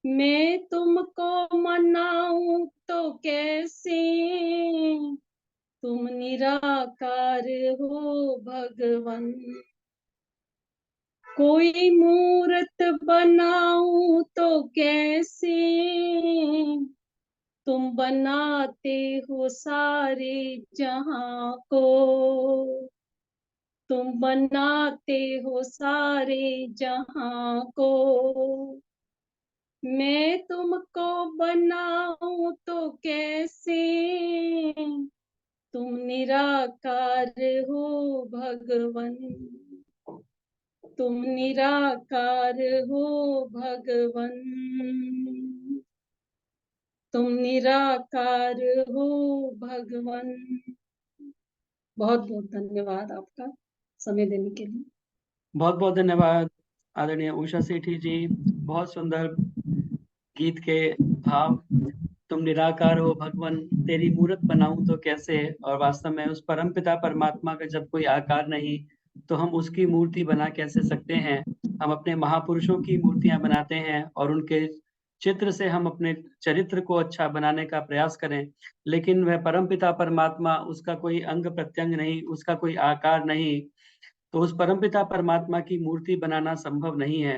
मैं तुमको मनाऊं तो कैसे, तुम निराकार हो भगवन। कोई मूर्त बनाऊं तो कैसे, तुम बनाते हो सारे जहां को, तुम बनाते हो सारे जहां को। मैं तुमको बनाऊं तो कैसे, तुम निराकार हो भगवन, तुम निराकार हो भगवन, तुम निराकार हो भगवन। बहुत बहुत धन्यवाद आपका समय देने के लिए। बहुत बहुत धन्यवाद आदरणीय उषा सेठी जी। बहुत सुंदर गीत के भाव। तुम निराकार हो भगवन, तेरी मूर्त बनाऊं तो कैसे। और वास्तव में उस परमपिता परमात्मा का जब कोई आकार नहीं तो हम उसकी मूर्ति बना कैसे सकते हैं। हम अपने महापुरुषों की मूर्तियां बनाते हैं और उनके चित्र से हम अपने चरित्र को अच्छा बनाने का प्रयास करें, लेकिन वह परमपिता परमात्मा, उसका कोई अंग प्रत्यंग नहीं, उसका कोई आकार नहीं, तो उस परमपिता परमात्मा की मूर्ति बनाना संभव नहीं है।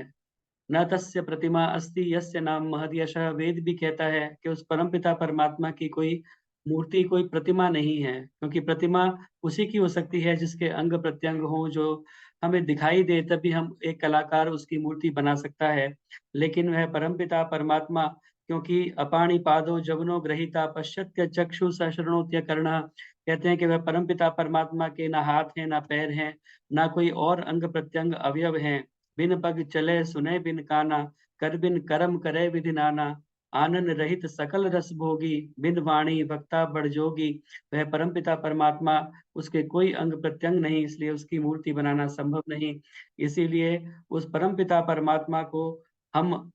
न तस्य प्रतिमा अस्ति यस्य नाम महद्यशः। वेद भी कहता है कि उस परमपिता परमात्मा की कोई मूर्ति, कोई प्रतिमा नहीं है, क्योंकि प्रतिमा उसी की हो सकती है जिसके अंग प्रत्यंग हो, जो हमें दिखाई दे, तभी हम एक कलाकार उसकी मूर्ति बना सकता है। लेकिन वह परमपिता परमात्मा, क्योंकि अपाणि पादो जवनो ग्रहीता पश्यत्य चक्षु सशृणोत्य कर्णः, कहते हैं कि वह परमपिता परमात्मा के ना हाथ हैं, ना पैर हैं, ना कोई और अंग प्रत्यंग अवयव हैं। बिन पग चले सुने बिन काना, कर बिन कर्म करे विधि नाना, आनंद रहित सकल रस भोगी, बिन वाणी भक्ता बड़ जोगी। वह परमपिता परमात्मा, उसके कोई अंग प्रत्यंग नहीं, इसलिए उसकी मूर्ति बनाना संभव नहीं। इसीलिए उस परमपिता परमात्मा को हम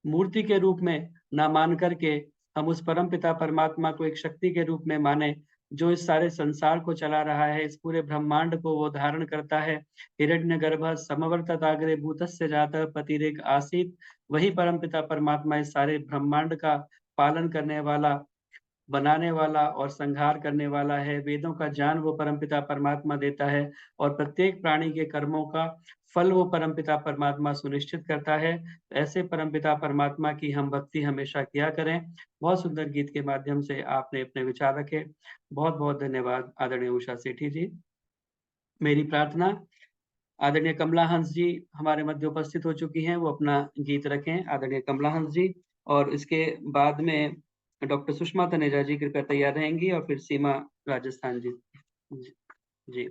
मूर्ति के रूप में ना मान करके हम उस परमपिता परमात्मा को एक शक्ति के रूप में माने, जो इस सारे संसार को चला रहा है, इस पूरे ब्रह्मांड को वो धारण करता है। हिरण्यगर्भ समवर्तताग्रे भूतस्य जातः पतिरेक आसीत। वही परमपिता परमात्मा इस सारे ब्रह्मांड का पालन करने वाला, बनाने वाला और संहार करने वाला है। वेदों का ज्ञान वो परमपिता परमात्मा देता है और प्रत्येक प्राणी के कर्मों का फल वो परमपिता परमात्मा सुनिश्चित करता है। ऐसे परमपिता परमात्मा की हम भक्ति हमेशा किया करें। बहुत सुंदर गीत के माध्यम से आपने अपने विचार रखे। बहुत बहुत धन्यवाद आदरणीय उषा सेठी जी। मेरी प्रार्थना, आदरणीय कमला हंस जी हमारे मध्य उपस्थित हो चुकी हैं, वो अपना गीत रखें। आदरणीय कमला हंस जी, और इसके बाद में डॉक्टर सुषमा तनेजा जी कृपया तैयार रहेंगी, और फिर सीमा राजस्थान जी। जी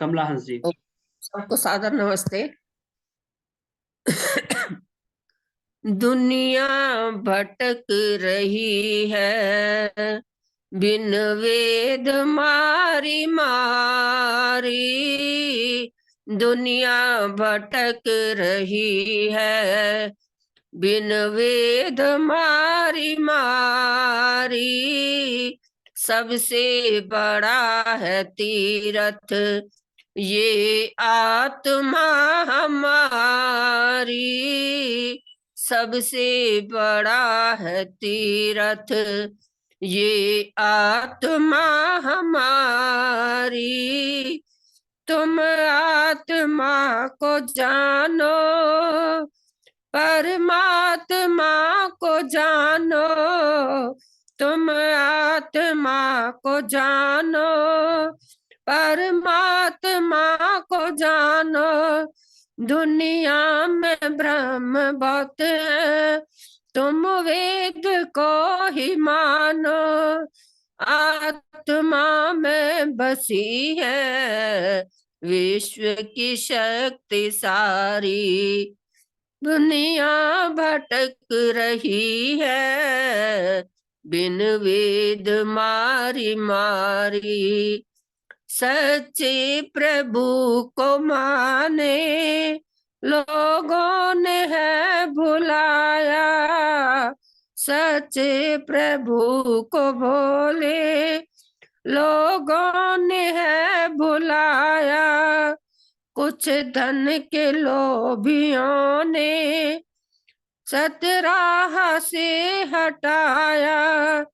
कमला हंस जी। सबको सादर नमस्ते। दुनिया भटक रही है बिन वेद मारी मारी, दुनिया भटक रही है बिन वेद मारी मारी। सबसे बड़ा है तीरथ ये आत्मा हमारी, सबसे बड़ा है तीरथ ये आत्मा हमारी। तुम आत्मा को जानो, परमात्मा को जानो, तुम आत्मा को जानो, परमात्मा को जानो। दुनिया में ब्रह्म बहुत है, तुम वेद को ही मानो। आत्मा में बसी है विश्व की शक्ति सारी, दुनिया भटक रही है बिन वेद मारी मारी। सच्चे प्रभु को माने लोगों ने है भुलाया। सच्चे प्रभु को भोले लोगों ने है भुलाया। कुछ धन के लोभियों ने सतराह से हटाया।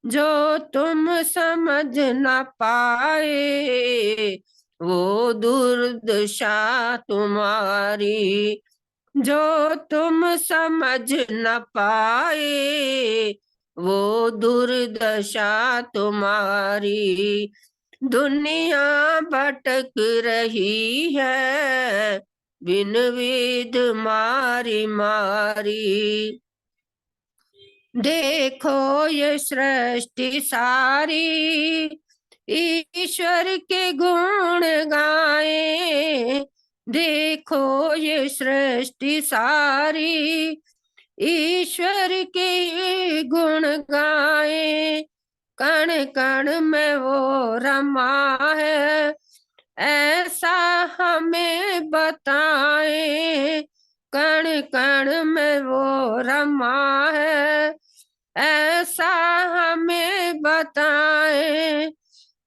जो तुम समझ न पाए वो दुर्दशा तुम्हारी। जो तुम समझ न पाए वो दुर्दशा तुम्हारी। दुनिया भटक रही है बिन वेद मारी मारी। देखो ये सृष्टि सारी ईश्वर के गुण गाए। देखो ये सृष्टि सारी ईश्वर के गुण गाए। कण कण में वो रमा है ऐसा हमें बताए। कण कण में वो रमा है ऐसा हमें बताए।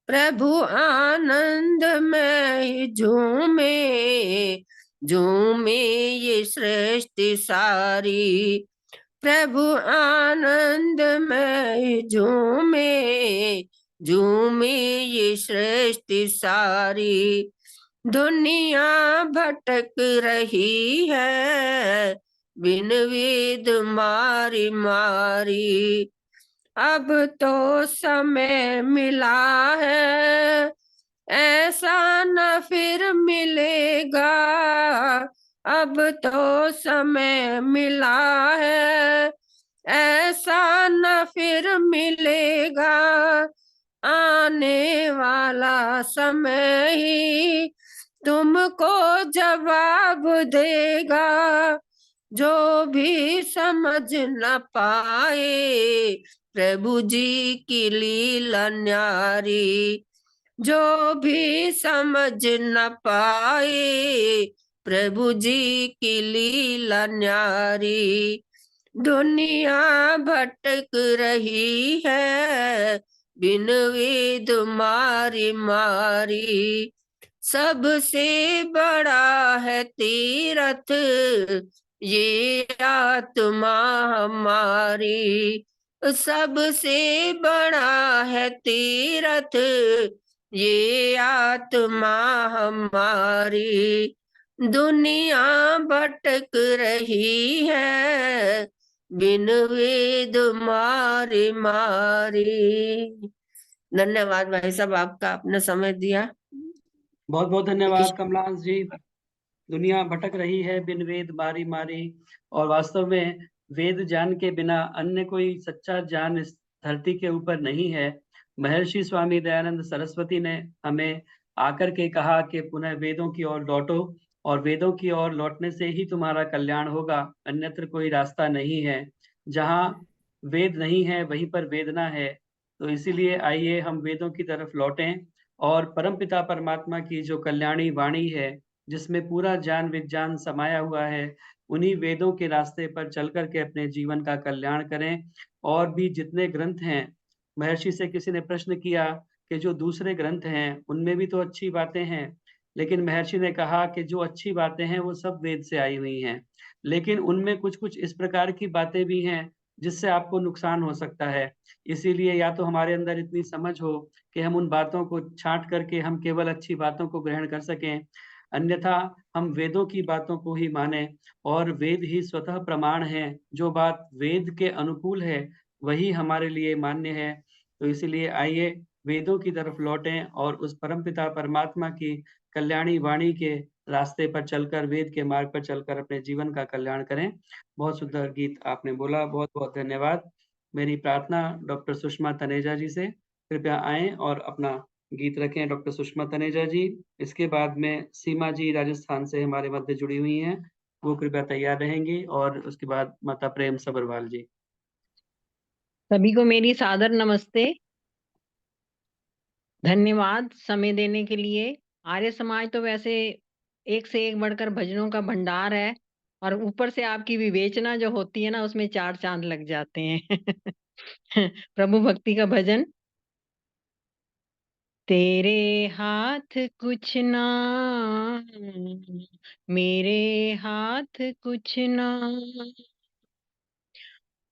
प्रभु आनंद में ही झूमे झूमे ये सृष्टि सारी। प्रभु आनंद में झूमे झूमे ये सृष्टि सारी। दुनिया भटक रही है बिन वेद मारी मारी। अब तो समय मिला है ऐसा न फिर मिलेगा। अब तो समय मिला है ऐसा न फिर मिलेगा। आने वाला समय ही तुमको जवाब देगा। जो भी समझ न पाए प्रभु जी की लीला न्यारी। जो भी समझ न पाए प्रभु जी की लीला न्यारी। दुनिया भटक रही है बिन वेद मारी मारी। सबसे बड़ा है तीरथ ये आत्मा हमारी। सबसे बड़ा है तीरथ ये आत्मा हमारी। दुनिया भटक रही है बिन वेद मारी मारी। धन्यवाद भाई साहब आपका अपना समय दिया। बहुत बहुत धन्यवाद कमलांश जी। दुनिया भटक रही है बिन वेद मारी मारी, और वास्तव में वेद ज्ञान के बिना अन्य कोई सच्चा ज्ञान इस धरती के ऊपर नहीं है। महर्षि स्वामी दयानंद सरस्वती ने हमें आकर के कहा कि पुनः वेदों की ओर लौटो, और वेदों की ओर लौटने से ही तुम्हारा कल्याण होगा, अन्यत्र कोई रास्ता नहीं है। जहाँ वेद नहीं है वहीं पर वेदना है। तो इसीलिए आइए हम वेदों की तरफ लौटें और परमपिता परमात्मा की जो कल्याणी वाणी है, जिसमें पूरा ज्ञान विज्ञान समाया हुआ है, उन्हीं वेदों के रास्ते पर चल करके अपने जीवन का कल्याण करें। और भी जितने ग्रंथ हैं, महर्षि से किसी ने प्रश्न किया कि जो दूसरे ग्रंथ हैं उनमें भी तो अच्छी बातें हैं, लेकिन महर्षि ने कहा कि जो अच्छी बातें हैं वो सब वेद से आई हुई हैं, लेकिन उनमें कुछ कुछ इस प्रकार की बातें भी हैं जिससे आपको नुकसान हो सकता है। इसीलिए या तो हमारे अंदर इतनी समझ हो कि हम उन बातों को छांट करके हम केवल अच्छी बातों को ग्रहण कर सकें, अन्यथा हम वेदों की बातों को ही माने, और वेद ही स्वतः प्रमाण है। जो बात वेद के अनुकूल है वही हमारे लिए मान्य है। तो इसीलिए आइए वेदों की तरफ लौटें और उस परमपिता परमात्मा की कल्याणी वाणी के रास्ते पर चलकर, वेद के मार्ग पर चलकर अपने जीवन का कल्याण करें। बहुत सुंदर गीत आपने बोला, बहुत बहुत धन्यवाद। मेरी प्रार्थना डॉक्टर सुषमा तनेजा जी से, कृपया आएं और अपना गीत रखें डॉक्टर सुषमा तनेजा जी। इसके बाद में सीमा जी राजस्थान से हमारे मध्य जुड़ी हुई हैं, वो कृपया तैयार रहेंगी, और उसके बाद माता प्रेम सबरवाल जी। सभी को मेरी सादर नमस्ते। धन्यवाद समय देने के लिए। आर्य समाज तो वैसे एक से एक बढ़कर भजनों का भंडार है, और ऊपर से आपकी विवेचना जो होती है ना, उसमें 4 चांद लग जाते हैं। प्रभु भक्ति का भजन। तेरे हाथ कुछ ना, मेरे हाथ कुछ ना,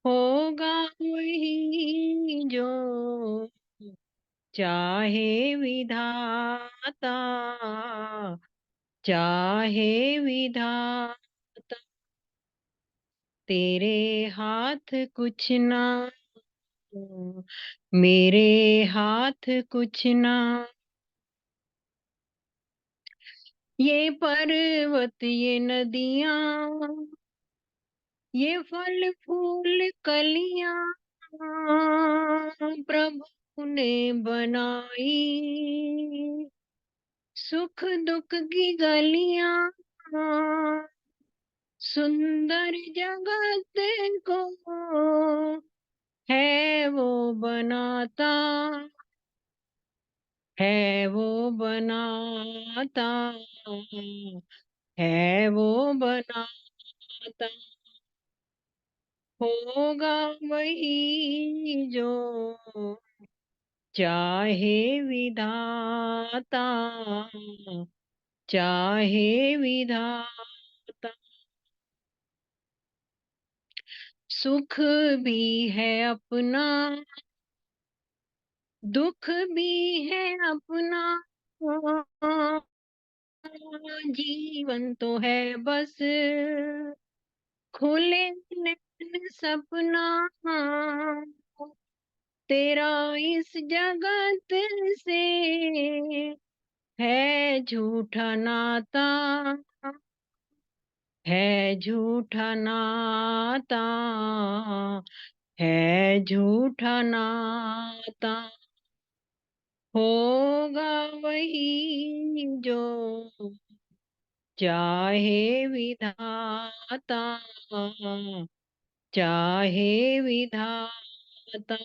होगा वही जो चाहे विधाता, चाहे विधाता। तेरे हाथ कुछ ना, मेरे हाथ कुछ ना। ये पर्वत, ये नदियां, ये फल फूल कलियां, प्रभु ने बनाई। सुख दुख की गलियां, सुंदर जगत को है वो बनाता, है वो बनाता, है वो बनाता। होगा वही जो चाहे विधाता, चाहे विधाता। सुख भी है अपना, दुख भी है अपना, जीवन तो है बस खुले नैन सपना। तेरा इस जगत से है झूठा नाता, है झूठा नाता, है झूठा नाता। होगा वही जो चाहे विधाता, चाहे विधाता।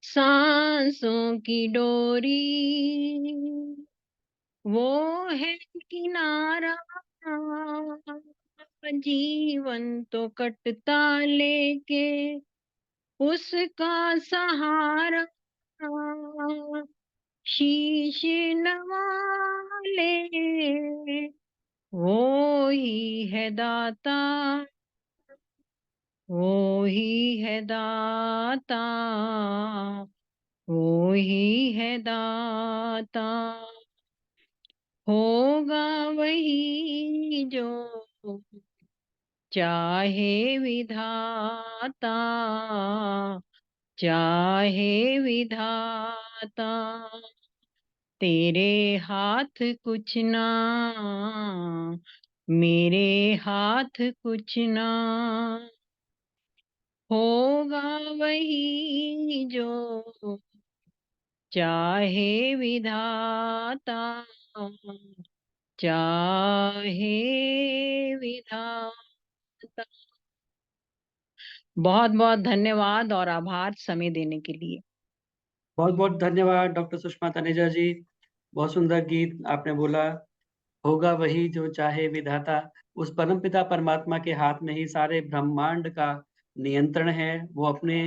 सांसों की डोरी वो है किनारा, जीवन तो कटता लेके उसका सहारा। शीश नवा ले वो ही है दाता, वो ही है दाता, वो ही है दाता। होगा वही जो चाहे विधाता, चाहे विधाता। तेरे हाथ कुछ ना, मेरे हाथ कुछ ना, होगा वही जो चाहे विधाता, चाहे विधाता। बहुत बहुत धन्यवाद और आभार समय देने के लिए। बहुत बहुत धन्यवाद डॉक्टर सुषमा तनेजा जी। बहुत सुंदर गीत आपने बोला। होगा वही जो चाहे विधाता। उस परमपिता परमात्मा के हाथ में ही सारे ब्रह्मांड का नियंत्रण है। वो अपने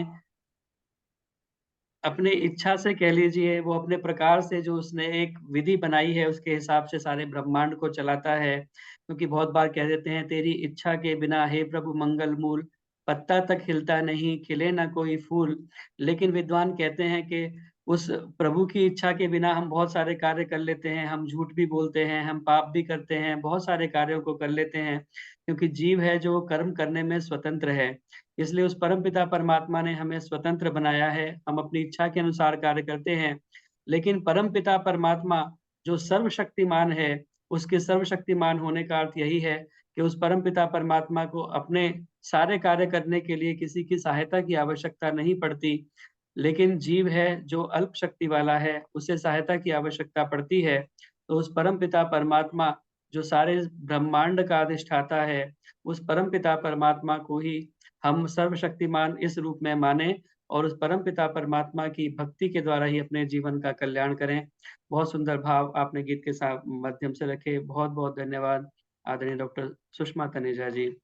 अपने इच्छा से कह लीजिए, वो अपने प्रकार से जो उसने एक विधि बनाई है उसके हिसाब से सारे ब्रह्मांड को चलाता है। क्योंकि बहुत बार कह देते हैं, तेरी इच्छा के बिना हे प्रभु मंगल मूल, पत्ता तक हिलता नहीं, खिले ना कोई फूल। लेकिन विद्वान कहते हैं कि उस प्रभु की इच्छा के बिना हम बहुत सारे कार्य कर लेते हैं, हम झूठ भी बोलते हैं, हम पाप भी करते हैं, बहुत सारे कार्यों को कर लेते हैं। क्योंकि जीव है जो कर्म करने में स्वतंत्र है। इसलिए उस परमपिता परमात्मा ने हमें स्वतंत्र बनाया है, हम अपनी इच्छा के अनुसार कार्य करते हैं। लेकिन परमपिता परमात्मा जो सर्वशक्तिमान है, उसके सर्वशक्तिमान होने का अर्थ यही है कि उस परमपिता परमात्मा को अपने सारे कार्य करने के लिए किसी की सहायता की आवश्यकता नहीं पड़ती। लेकिन जीव है जो अल्प शक्ति वाला है, उसे सहायता की आवश्यकता पड़ती है। तो उस परमपिता परमात्मा जो सारे ब्रह्मांड का अधिष्ठाता है, उस परमपिता परमात्मा को ही हम सर्वशक्तिमान इस रूप में माने और उस परमपिता परमात्मा की भक्ति के द्वारा ही अपने जीवन का कल्याण करें। बहुत सुंदर भाव आपने गीत के साथ माध्यम से रखे। बहुत-बहुत धन्यवाद आदरणीय डॉक्टर सुषमा तनेजा जी।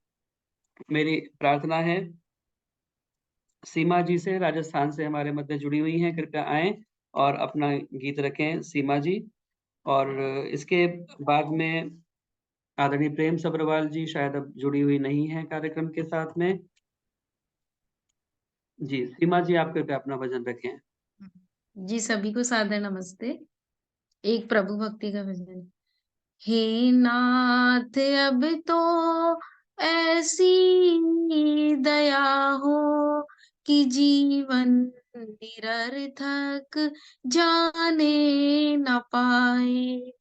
मेरी प्रार्थना है सीमा जी से, राजस्थान से हमारे मध्य जुड़ी हुई हैं, कृपया आएँ और अपना गीत रखें सीमा जी। और इसके बाद में आदरणीय प्रेम सब्रवाल जी शायद अब जुड़ी हुई नहीं है कार्यक्रम के साथ में। जी, सीमा जी आप कृपया अपना भजन रखें। जी सभी को सादर नमस्ते। एक प्रभु भक्ति का भजन। हे नाथ अब तो ऐसी दया हो कि जीवन निरर्थक जाने न पाए।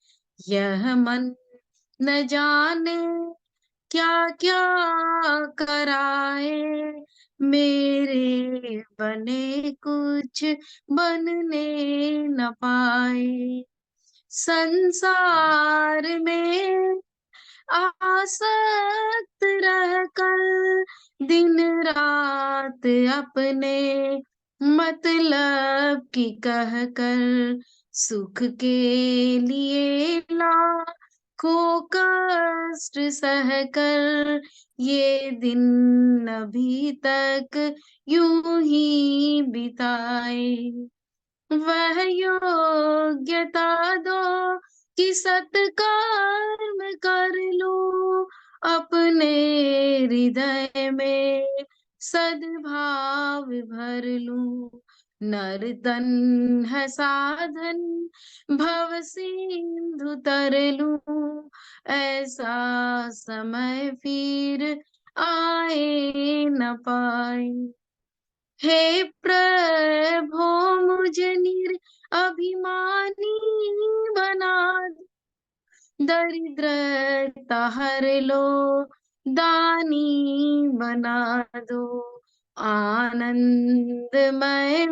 यह मन न जाने क्या क्या कराए, मेरे बने कुछ बनने न पाए। संसार में आसक्त रहकर दिन रात अपने मतलब की कहकर सुख के लिए लाखों कष्ट सहकर ये दिन अभी तक यूं ही बिताए। वह योग्यता दो कि सत्कर्म कर लूं, अपने हृदय में सद्भाव भर लूं। नर तन है साधन भव सिंधु तर लूं, ऐसा समय फिर आए न पाए। हे प्रभो मुझ अभिमानी बना दो, दरिद्रता हर लो, दानी बना दो। आनंदमय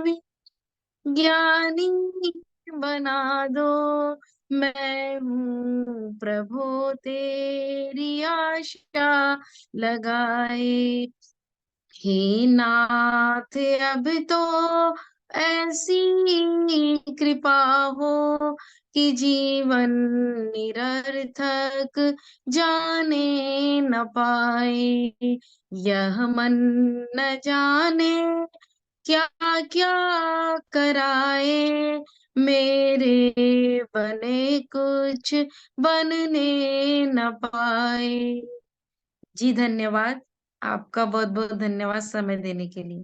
ज्ञानी बना दो, मैं हूँ प्रभु तेरी आशा लगाए। हे नाथ अब तो ऐसी कृपा हो कि जीवन निरर्थक जाने न पाए। यह मन न जाने क्या क्या कराए, मेरे बने कुछ बनने न पाए। जी धन्यवाद। आपका बहुत बहुत धन्यवाद समय देने के लिए।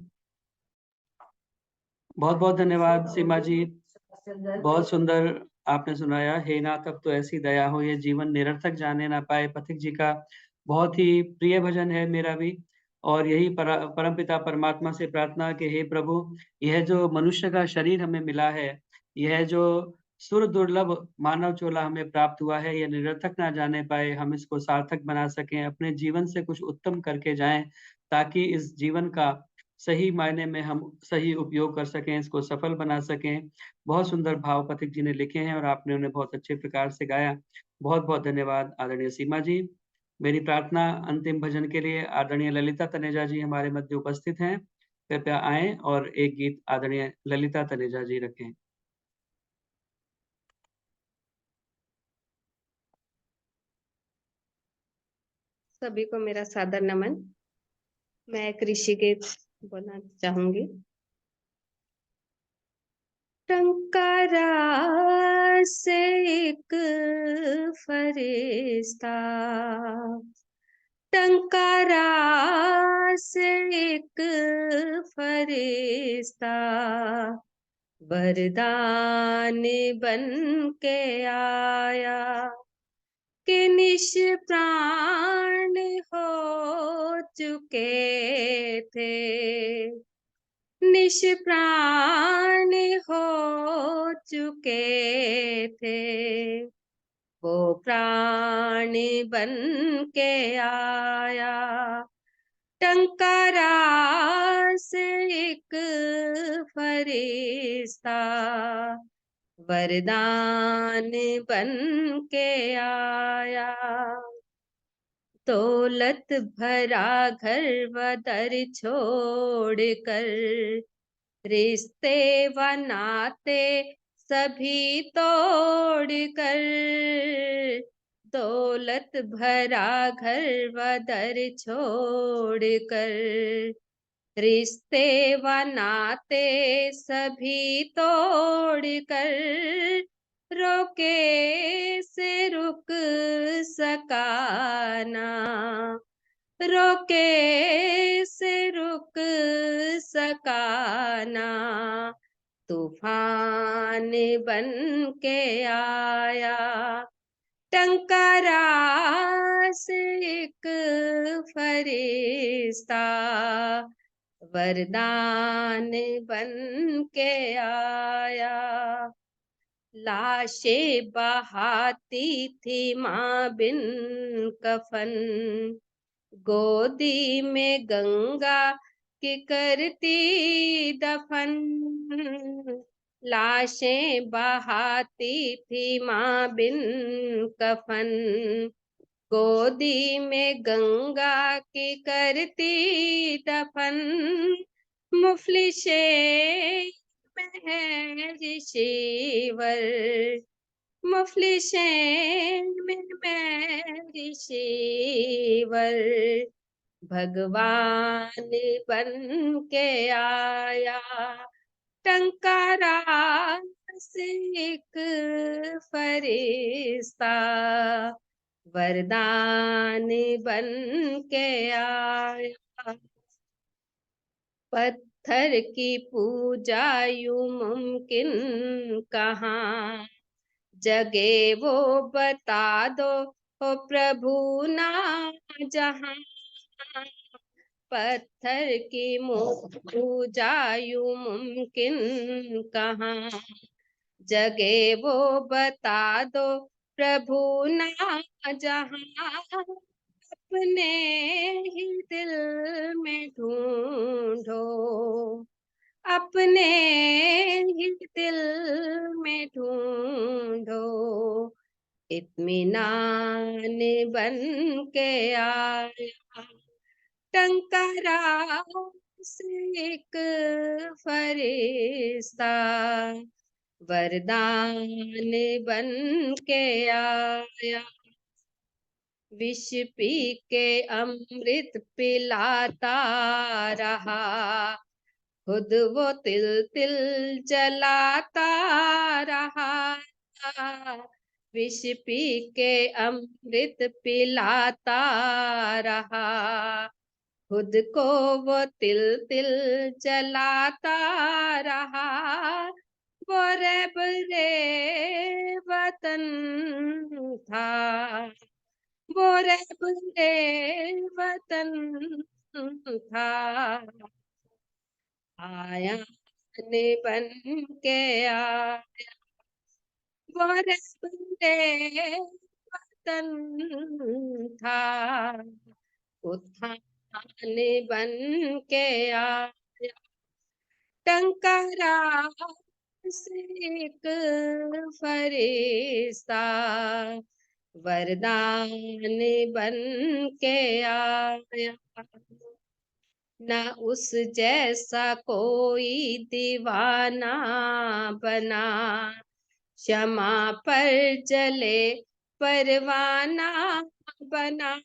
बहुत-बहुत धन्यवाद सीमा जी। बहुत सुंदर आपने सुनाया। हे नाथ अब तो ऐसी दया हो ये जीवन निरर्थक जाने ना पाए, पथिक जी का बहुत ही प्रिय भजन है मेरा भी। और यही परमपिता परमात्मा से प्रार्थना कि हे प्रभु, यह जो मनुष्य का शरीर हमें मिला है, यह जो सुर दुर्लभ मानव चोला हमें प्राप्त हुआ है, यह निरर्थक ना जाने पाए, हम इसको सार्थक बना सकें, अपने जीवन से कुछ उत्तम करके जाएँ, ताकि इस जीवन का सही मायने में हम सही उपयोग कर सकें, इसको सफल बना सकें। बहुत सुंदर भाव पथिक जी ने लिखे हैं और आपने उन्हें बहुत अच्छे प्रकार से गाया। बहुत-बहुत धन्यवाद आदरणीय सीमा जी। मेरी प्रार्थना अंतिम भजन के लिए आदरणीय ललिता तनेजा जी हमारे मध्य उपस्थित हैं। कृपया आएँ और एक गीत आदरणीय ललिता तनेजा जी रखें। सभी को मेरा सादर नमन। मैं एक ऋषिकेश बोलना चाहूंगी। टंकारा से एक फरिश्ता, टंकारा से एक फरिश्ता, वरदान बन के आया कि निष्प्राण हो चुके थे, निष्प्राण हो चुके थे। वो प्राण बन के आया, टंकारा से एक फरिश्ता, वरदान बन के आया। दौलत भरा घर व दर छोड़ कर, रिश्ते व नाते सभी तोड़ कर। दौलत भरा घर व दर छोड़ कर, रिश्ते व नाते सभी तोड़ कर। रोके से रुक सका ना, रोके से रुक सका ना। तूफान बन के आया। टंकारा से एक फरिश्ता, वरदान बन के आया। लाशें बहाती थी माँ बिन कफन, गोदी में गंगा की करती दफन। लाशें बहाती थी माँ बिन कफन, गोदी में गंगा की करती दफन। मुफलिशें में ऋषिवर, मुफलिशें में ऋषिवर। भगवान बन के आया। टंकारा से एक फरिश्ता, वरदान बन के आया। पत्थर की पूजा यूं मुमकिन कहाँ, जगे वो बता दो ओ प्रभु ना जहाँ। पत्थर की पूजा यूं मुमकिन कहाँ, जगे वो बता दो प्रभु ना जहाँ। अपने ही दिल में ढूंढो, अपने ही दिल में ढूंढो। इत्मीनान बन के आया। टंकारा से एक फरिश्ता, वरदान बन के आया। विष पी के अमृत पिलाता रहा, खुद वो तिल तिल जलाता रहा। विष पी के अमृत पिलाता रहा, खुद को वो तिल तिल जलाता रहा। वो रहबरे वतन था, वो रहबरे वतन था। आया ने बन के आया, वो रहबरे वतन था। उत्थान बन के आया। टंकारा से एक फरिश्ता, वरदान बन के आया। न उस जैसा कोई दीवाना बना, क्षमा पर जले परवाना बना।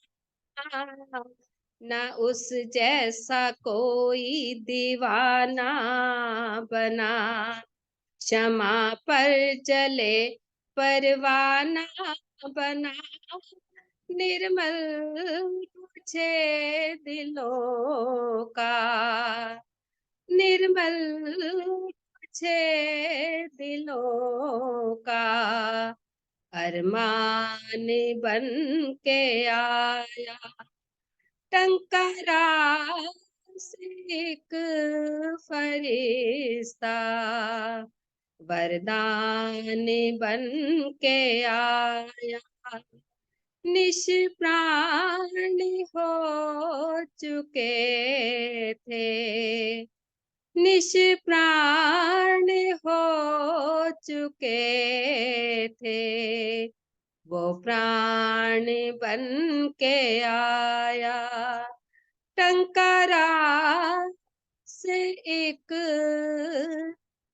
न उस जैसा कोई दीवाना बना, क्षमा पर जले परवाना बना। निर्मल पूछे दिलों का, निर्मल पूछे दिलों का। अरमान बन के आया। टंकारा से एक फरिश्ता, वरदान बन के आया। निष्प्राण हो चुके थे, निष्प्राण हो चुके थे, वो प्राण बन के आया। टंकारा से एक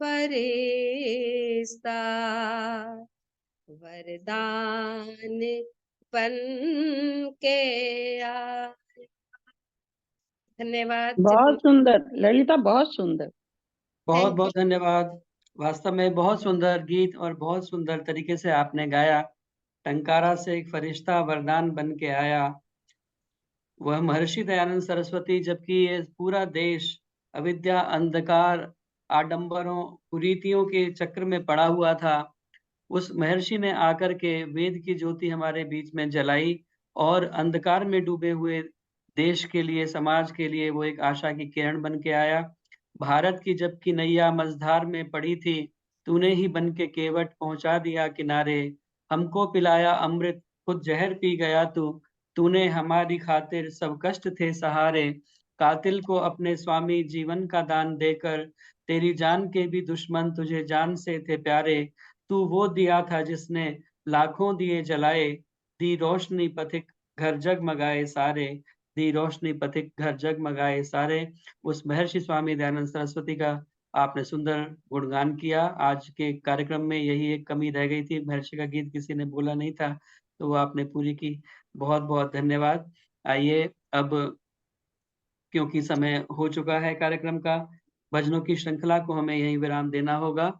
फरिश्ता वरदान बन के आया। धन्यवाद। बहुत सुंदर ललिता, बहुत सुंदर। बहुत बहुत धन्यवाद। वास्तव में बहुत सुंदर गीत और बहुत सुंदर तरीके से आपने गाया। टंकारा से एक फरिश्ता वरदान बन के आया, वह महर्षि दयानंद सरस्वती। जबकि ये पूरा देश अविद्या, अंधकार, आडंबरों, कुरीतियों के चक्र में पड़ा हुआ था, उस महर्षि ने आकर के वेद की ज्योति हमारे बीच में जलाई और अंधकार में डूबे हुए देश के लिए, समाज के लिए वो एक आशा की किरण बन के आया। भारत की जबकि नैया मझधार में पड़ी थी, तूने ही बन के केवट पहुंचा दिया किनारे। हमको पिलाया अमृत, खुद जहर पी गया तू। तूने हमारी खातिर सब कष्ट थे सहारे। कातिल को अपने स्वामी जीवन का दान देकर, तेरी जान के भी दुश्मन तुझे जान से थे प्यारे। तू वो दिया था जिसने लाखों दिए जलाए, दी रोशनी पथिक घर जगमगाए सारे। दी रोशनी पथिक घर जगमगाए सारे। उस महर्षि स्वामी दयानंद सरस्वती का आपने सुंदर गुणगान किया। आज के कार्यक्रम में यही एक कमी रह गई थी, महर्षि का गीत किसी ने बोला नहीं था, तो वो आपने पूरी की। बहुत बहुत धन्यवाद। आइए अब, क्योंकि समय हो चुका है कार्यक्रम का, भजनों की श्रृंखला को हमें यहीं विराम देना होगा।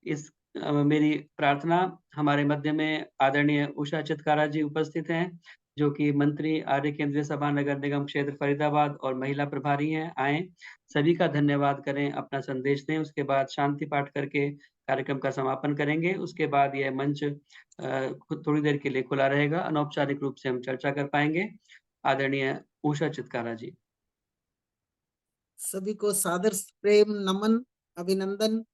इस मेरी प्रार्थना, हमारे मध्य में आदरणीय उषा चितकारा जी उपस्थित हैं, जो कि मंत्री आर्य केंद्रीय सभा नगर निगम क्षेत्र फरीदाबाद और महिला प्रभारी हैं, आए। सभी का धन्यवाद करें, अपना संदेश दें, उसके बाद शांति पाठ करके कार्यक्रम का समापन करेंगे। उसके बाद यह मंच थोड़ी देर के लिए खुला रहेगा, अनौपचारिक रूप से हम चर्चा कर पाएंगे। आदरणीय उषा चितकारा जी। सभी को सादर प्रेम नमन, अभिनंदन।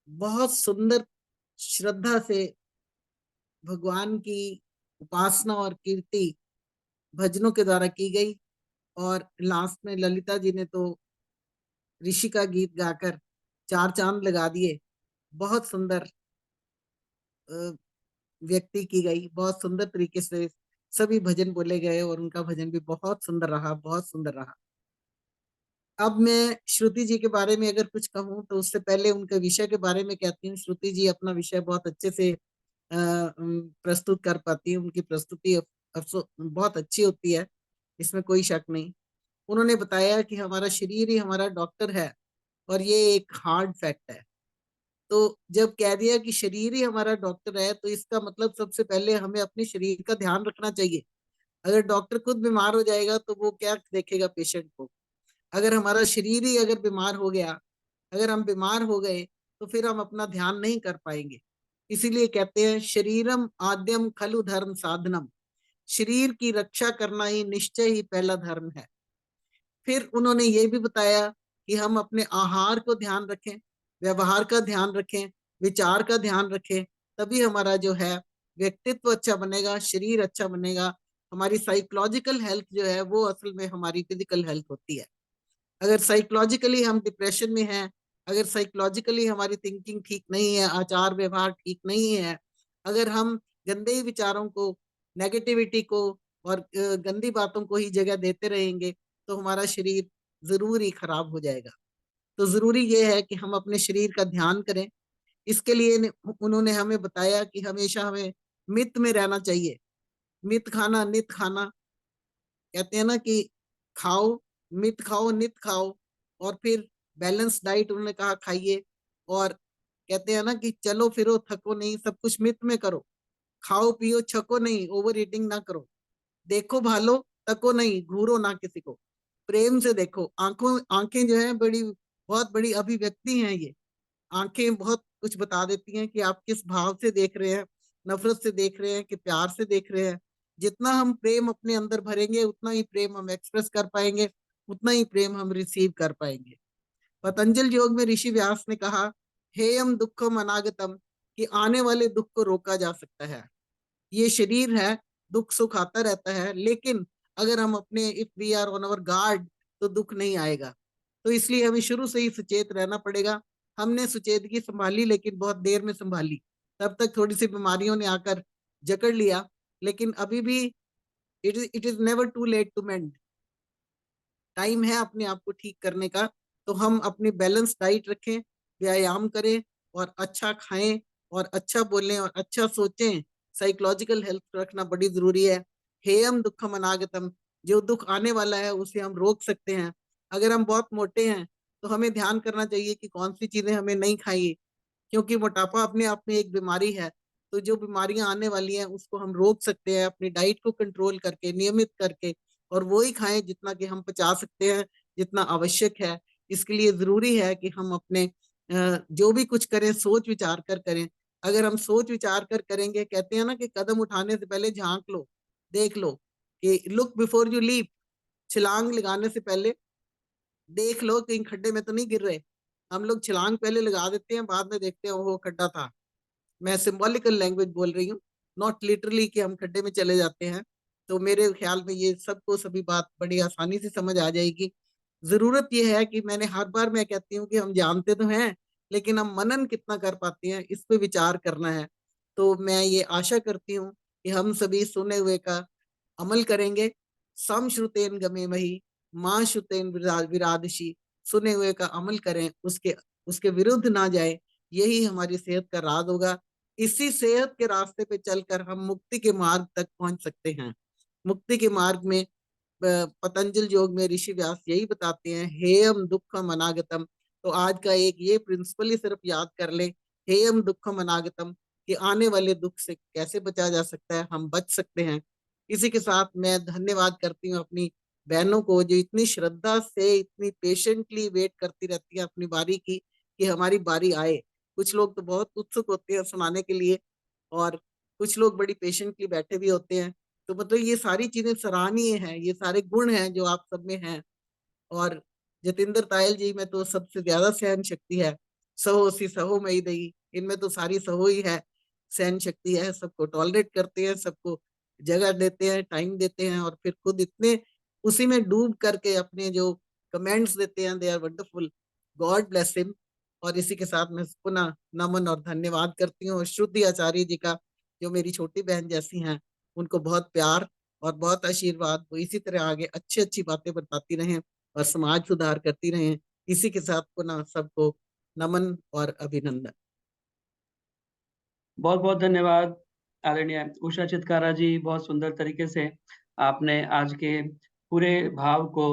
बहुत सुंदर श्रद्धा से भगवान की उपासना और कीर्ति भजनों के द्वारा की गई, और लास्ट में ललिता जी ने तो ऋषि का गीत गाकर चार चांद लगा दिए। बहुत सुंदर व्यक्ति की गई, बहुत सुंदर तरीके से सभी भजन बोले गए और उनका भजन भी बहुत सुंदर रहा, बहुत सुंदर रहा। अब मैं श्रुति जी के बारे में अगर कुछ कहूँ तो उससे पहले उनके विषय के बारे में कहती हूँ। श्रुति जी अपना विषय बहुत अच्छे से प्रस्तुत कर पाती है, उनकी प्रस्तुति बहुत अच्छी होती है, इसमें कोई शक नहीं। उन्होंने बताया कि हमारा शरीर ही हमारा डॉक्टर है, और ये एक हार्ड फैक्ट है। तो जब कह दिया कि शरीर ही हमारा डॉक्टर है, तो इसका मतलब सबसे पहले हमें अपने शरीर का ध्यान रखना चाहिए। अगर डॉक्टर खुद बीमार हो जाएगा तो वो क्या देखेगा पेशेंट को। अगर हमारा शरीर ही अगर बीमार हो गया, अगर हम बीमार हो गए, तो फिर हम अपना ध्यान नहीं कर पाएंगे। इसीलिए कहते हैं शरीरम आद्यम खलु धर्म साधनम, शरीर की रक्षा करना ही निश्चय ही पहला धर्म है। फिर उन्होंने ये भी बताया कि हम अपने आहार को ध्यान रखें, व्यवहार का ध्यान रखें, विचार का ध्यान रखें, तभी हमारा जो है व्यक्तित्व अच्छा बनेगा, शरीर अच्छा बनेगा। हमारी साइकोलॉजिकल हेल्थ जो है वो असल में हमारी फिजिकल हेल्थ होती है। अगर साइकोलॉजिकली हम डिप्रेशन में हैं, अगर साइकोलॉजिकली हमारी थिंकिंग ठीक नहीं है, आचार व्यवहार ठीक नहीं है, अगर हम गंदे विचारों को, नेगेटिविटी को और गंदी बातों को ही जगह देते रहेंगे, तो हमारा शरीर जरूर ही खराब हो जाएगा। तो जरूरी ये है कि हम अपने शरीर का ध्यान करें। इसके लिए उन्होंने हमें बताया कि हमेशा हमें मित में रहना चाहिए। मित खाना नित खाना, कहते हैं ना कि खाओ मित खाओ नित खाओ, और फिर बैलेंस डाइट उन्होंने कहा खाइए। और कहते हैं ना कि चलो फिरो थको नहीं, सब कुछ मित में करो। खाओ पियो छको नहीं, ओवर ईटिंग ना करो। देखो भालो तको नहीं, घूरो ना किसी को, प्रेम से देखो। आंखें जो है बहुत बड़ी अभिव्यक्ति हैं। ये आंखें बहुत कुछ बता देती हैं कि आप किस भाव से देख रहे हैं, नफरत से देख रहे हैं कि प्यार से देख रहे हैं। जितना हम प्रेम अपने अंदर भरेंगे, उतना ही प्रेम हम एक्सप्रेस कर पाएंगे, उतना ही प्रेम हम रिसीव कर पाएंगे। पतंजल योग में ऋषि व्यास ने कहा, हेयम दुखम अनागतम, कि आने वाले दुख को रोका जा सकता है। ये शरीर है, दुख सुख आता रहता है, लेकिन अगर हम अपने if we are on our guard, तो दुख नहीं आएगा। तो इसलिए हमें शुरू से ही सचेत रहना पड़ेगा हमने सुचेदगी संभाली लेकिन बहुत देर में संभाली, तब तक थोड़ी सी बीमारियों ने आकर जकड़ लिया, लेकिन अभी भी it is never too late to mend. Time है अपने आप को ठीक करने का। तो हम अपनी बैलेंस डाइट रखें, व्यायाम करें और अच्छा खाएं और अच्छा बोलें और अच्छा सोचें। साइकोलॉजिकल हेल्थ रखना बड़ी जरूरी है। हेयम दुखम अनागतम, जो दुख आने वाला है उसे हम रोक सकते हैं। अगर हम बहुत मोटे हैं तो हमें ध्यान करना चाहिए कि कौन सी चीजें हमें नहीं खाई, क्योंकि मोटापा अपने आप में एक बीमारी है। तो जो बीमारियां आने वाली हैं उसको हम रोक सकते हैं अपनी डाइट को कंट्रोल करके, नियमित करके, और वो ही खाएं जितना कि हम पचा सकते हैं, जितना आवश्यक है। इसके लिए जरूरी है कि हम अपने जो भी कुछ करें सोच विचार कर करें। अगर हम सोच विचार कर करेंगे, कहते हैं ना कि कदम उठाने से पहले झांक लो, देख लो, कि लुक बिफोर यू लीप, छलांग लगाने से पहले देख लो कहीं खड्डे में तो नहीं गिर रहे। हम लोग छलांग पहले लगा देते हैं, बाद में देखते हैं वो खड्डा था। मैं सिंबॉलिकल लैंग्वेज बोल रही हूँ, नॉट लिटरली कि हम खड्डे में चले जाते हैं। तो मेरे ख्याल में ये सबको सभी बात बड़ी आसानी से समझ आ जाएगी। जरूरत ये है कि मैंने हर बार मैं कहती हूँ कि हम जानते तो हैं, लेकिन हम मनन कितना कर पाते हैं इस पे विचार करना है। तो मैं ये आशा करती हूँ कि हम सभी सुने हुए का अमल करेंगे। समश्रुतेन गमे मही, माँ श्रुतेन विरादशी, सुने हुए का अमल करें, उसके विरुद्ध ना जाए। यही हमारी सेहत का राज होगा। इसी सेहत के रास्ते पे चलकर हम मुक्ति के मार्ग तक पहुंच सकते हैं। मुक्ति के मार्ग में पतंजल योग में ऋषि व्यास यही बताते हैं, हेयम दुखम अनागतम। तो आज का एक ये प्रिंसिपल ही सिर्फ याद कर ले, हेयम दुखम अनागतम, कि आने वाले दुख से कैसे बचा जा सकता है, हम बच सकते हैं। इसी के साथ मैं धन्यवाद करती हूँ अपनी बहनों को, जो इतनी श्रद्धा से, इतनी पेशेंटली वेट करती रहती है अपनी बारी की, कि हमारी बारी आए। कुछ लोग तो बहुत उत्सुक होते हैं सुनाने के लिए, और कुछ लोग बड़ी पेशेंटली बैठे भी होते हैं। तो मतलब ये सारी चीजें सराहनीय हैं, ये सारे गुण हैं जो आप सब में हैं। और जतिंदर तायल जी में तो सबसे ज्यादा सहन शक्ति है, सहो सी सहो मई दई, इनमें तो सारी सहो ही है, सहन शक्ति है। सबको टॉलरेट करते हैं, सबको जगह देते हैं, टाइम देते हैं, और फिर खुद इतने उसी में डूब करके अपने जो कमेंट्स देते हैं, they are wonderful. God bless him. और इसी के साथ मैं पुनः नमन और धन्यवाद करती हूँ। और श्रुति आचार्य जी का, जो मेरी छोटी बहन जैसी हैं, उनको बहुत प्यार और बहुत आशीर्वाद। वो इसी तरह आगे अच्छी अच्छी बातें बताती रहें और समाज सुधार करती रहें। इसी के साथ पुनः सबको नमन और अभिनंदन। बहुत बहुत धन्यवाद आदरणीय उषा चितकारा जी। बहुत सुंदर तरीके से आपने आज के पूरे भाव को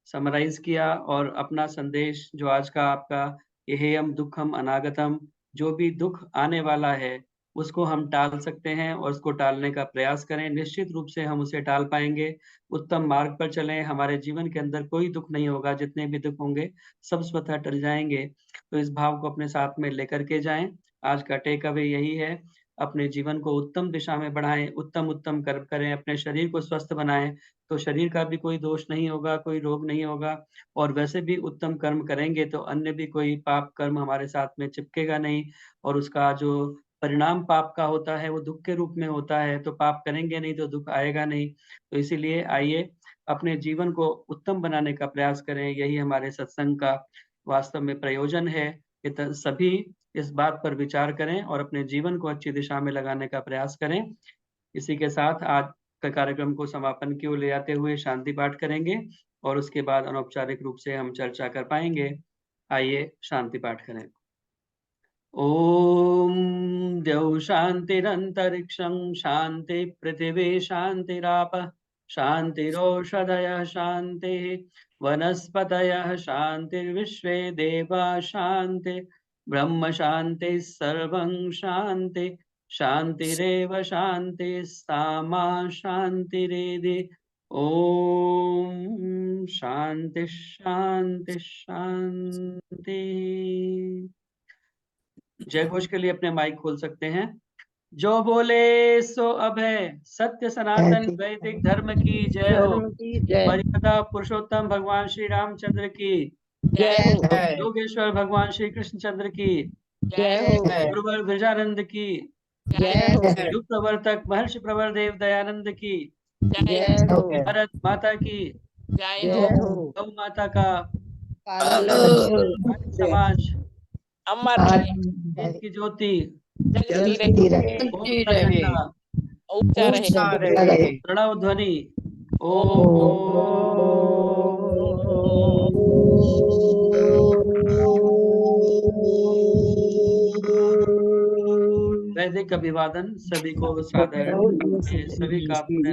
समराइज किया, और अपना संदेश जो आज का आपका हेयम दुखम अनागतम, जो भी दुख आने वाला है उसको हम टाल सकते हैं और उसको टालने का प्रयास करें। निश्चित रूप से हम उसे टाल पाएंगे। उत्तम मार्ग पर चलें, हमारे जीवन के अंदर कोई दुख नहीं होगा, जितने भी दुख होंगे सब स्वतः टल जाएंगे। तो इस भाव को अपने साथ में लेकर के जाएं। आज का टेक अवे यही है, अपने जीवन को उत्तम दिशा में बढ़ाएं, उत्तम उत्तम कर्म करें, अपने शरीर को स्वस्थ बनाएं, तो शरीर का भी कोई दोष नहीं होगा, कोई रोग नहीं होगा। और वैसे भी उत्तम कर्म करेंगे तो अन्य भी कोई पाप कर्म हमारे साथ में चिपकेगा नहीं, और उसका जो परिणाम पाप का होता है वो दुख के रूप में होता है। तो पाप करेंगे नहीं तो दुख आएगा नहीं। तो इसीलिए आइए अपने जीवन को उत्तम बनाने का प्रयास करें। यही हमारे सत्संग का वास्तव में प्रयोजन है कि सभी इस बात पर विचार करें और अपने जीवन को अच्छी दिशा में लगाने का प्रयास करें। इसी के साथ आज का कार्यक्रम को समापन की ओर ले जाते हुए शांति पाठ करेंगे, और उसके बाद अनौपचारिक रूप से हम चर्चा कर पाएंगे। आइए शांति पाठ करें। ओम द्यौ शांतिरंतरिक्षं शांति पृथिवी शांतिरापः शांतिरोषधयः शांतिः वनस्पतयः शांतिर्विश्वे देवा शांति ब्रह्म शांति सर्वं शांति शांतिरेव शांति सामा शांतिरेधि। ओम शांति शांति शांति। जय घोष के लिए अपने माइक खोल सकते हैं। जो बोले सो अभय, सत्य सनातन वैदिक धर्म की जय हो। मर्यादा पुरुषोत्तम भगवान श्री रामचंद्र की जय हो। योगेश्वर भगवान श्री कृष्णचंद्र की जय हो। गुरुवर ब्रजानंद की जय हो। युग प्रवर्तक महर्षि प्रवर देव दयानंद की जय हो। भारत माता की जय हो। गौ माता का पालन समाज अमर रहे, देश की ज्योति जगती रहे, ओम का झंडा ऊंचा रहे। प्रणव ध्वनि वैदिक अभिवादन। सभी को सादर सभी का अपने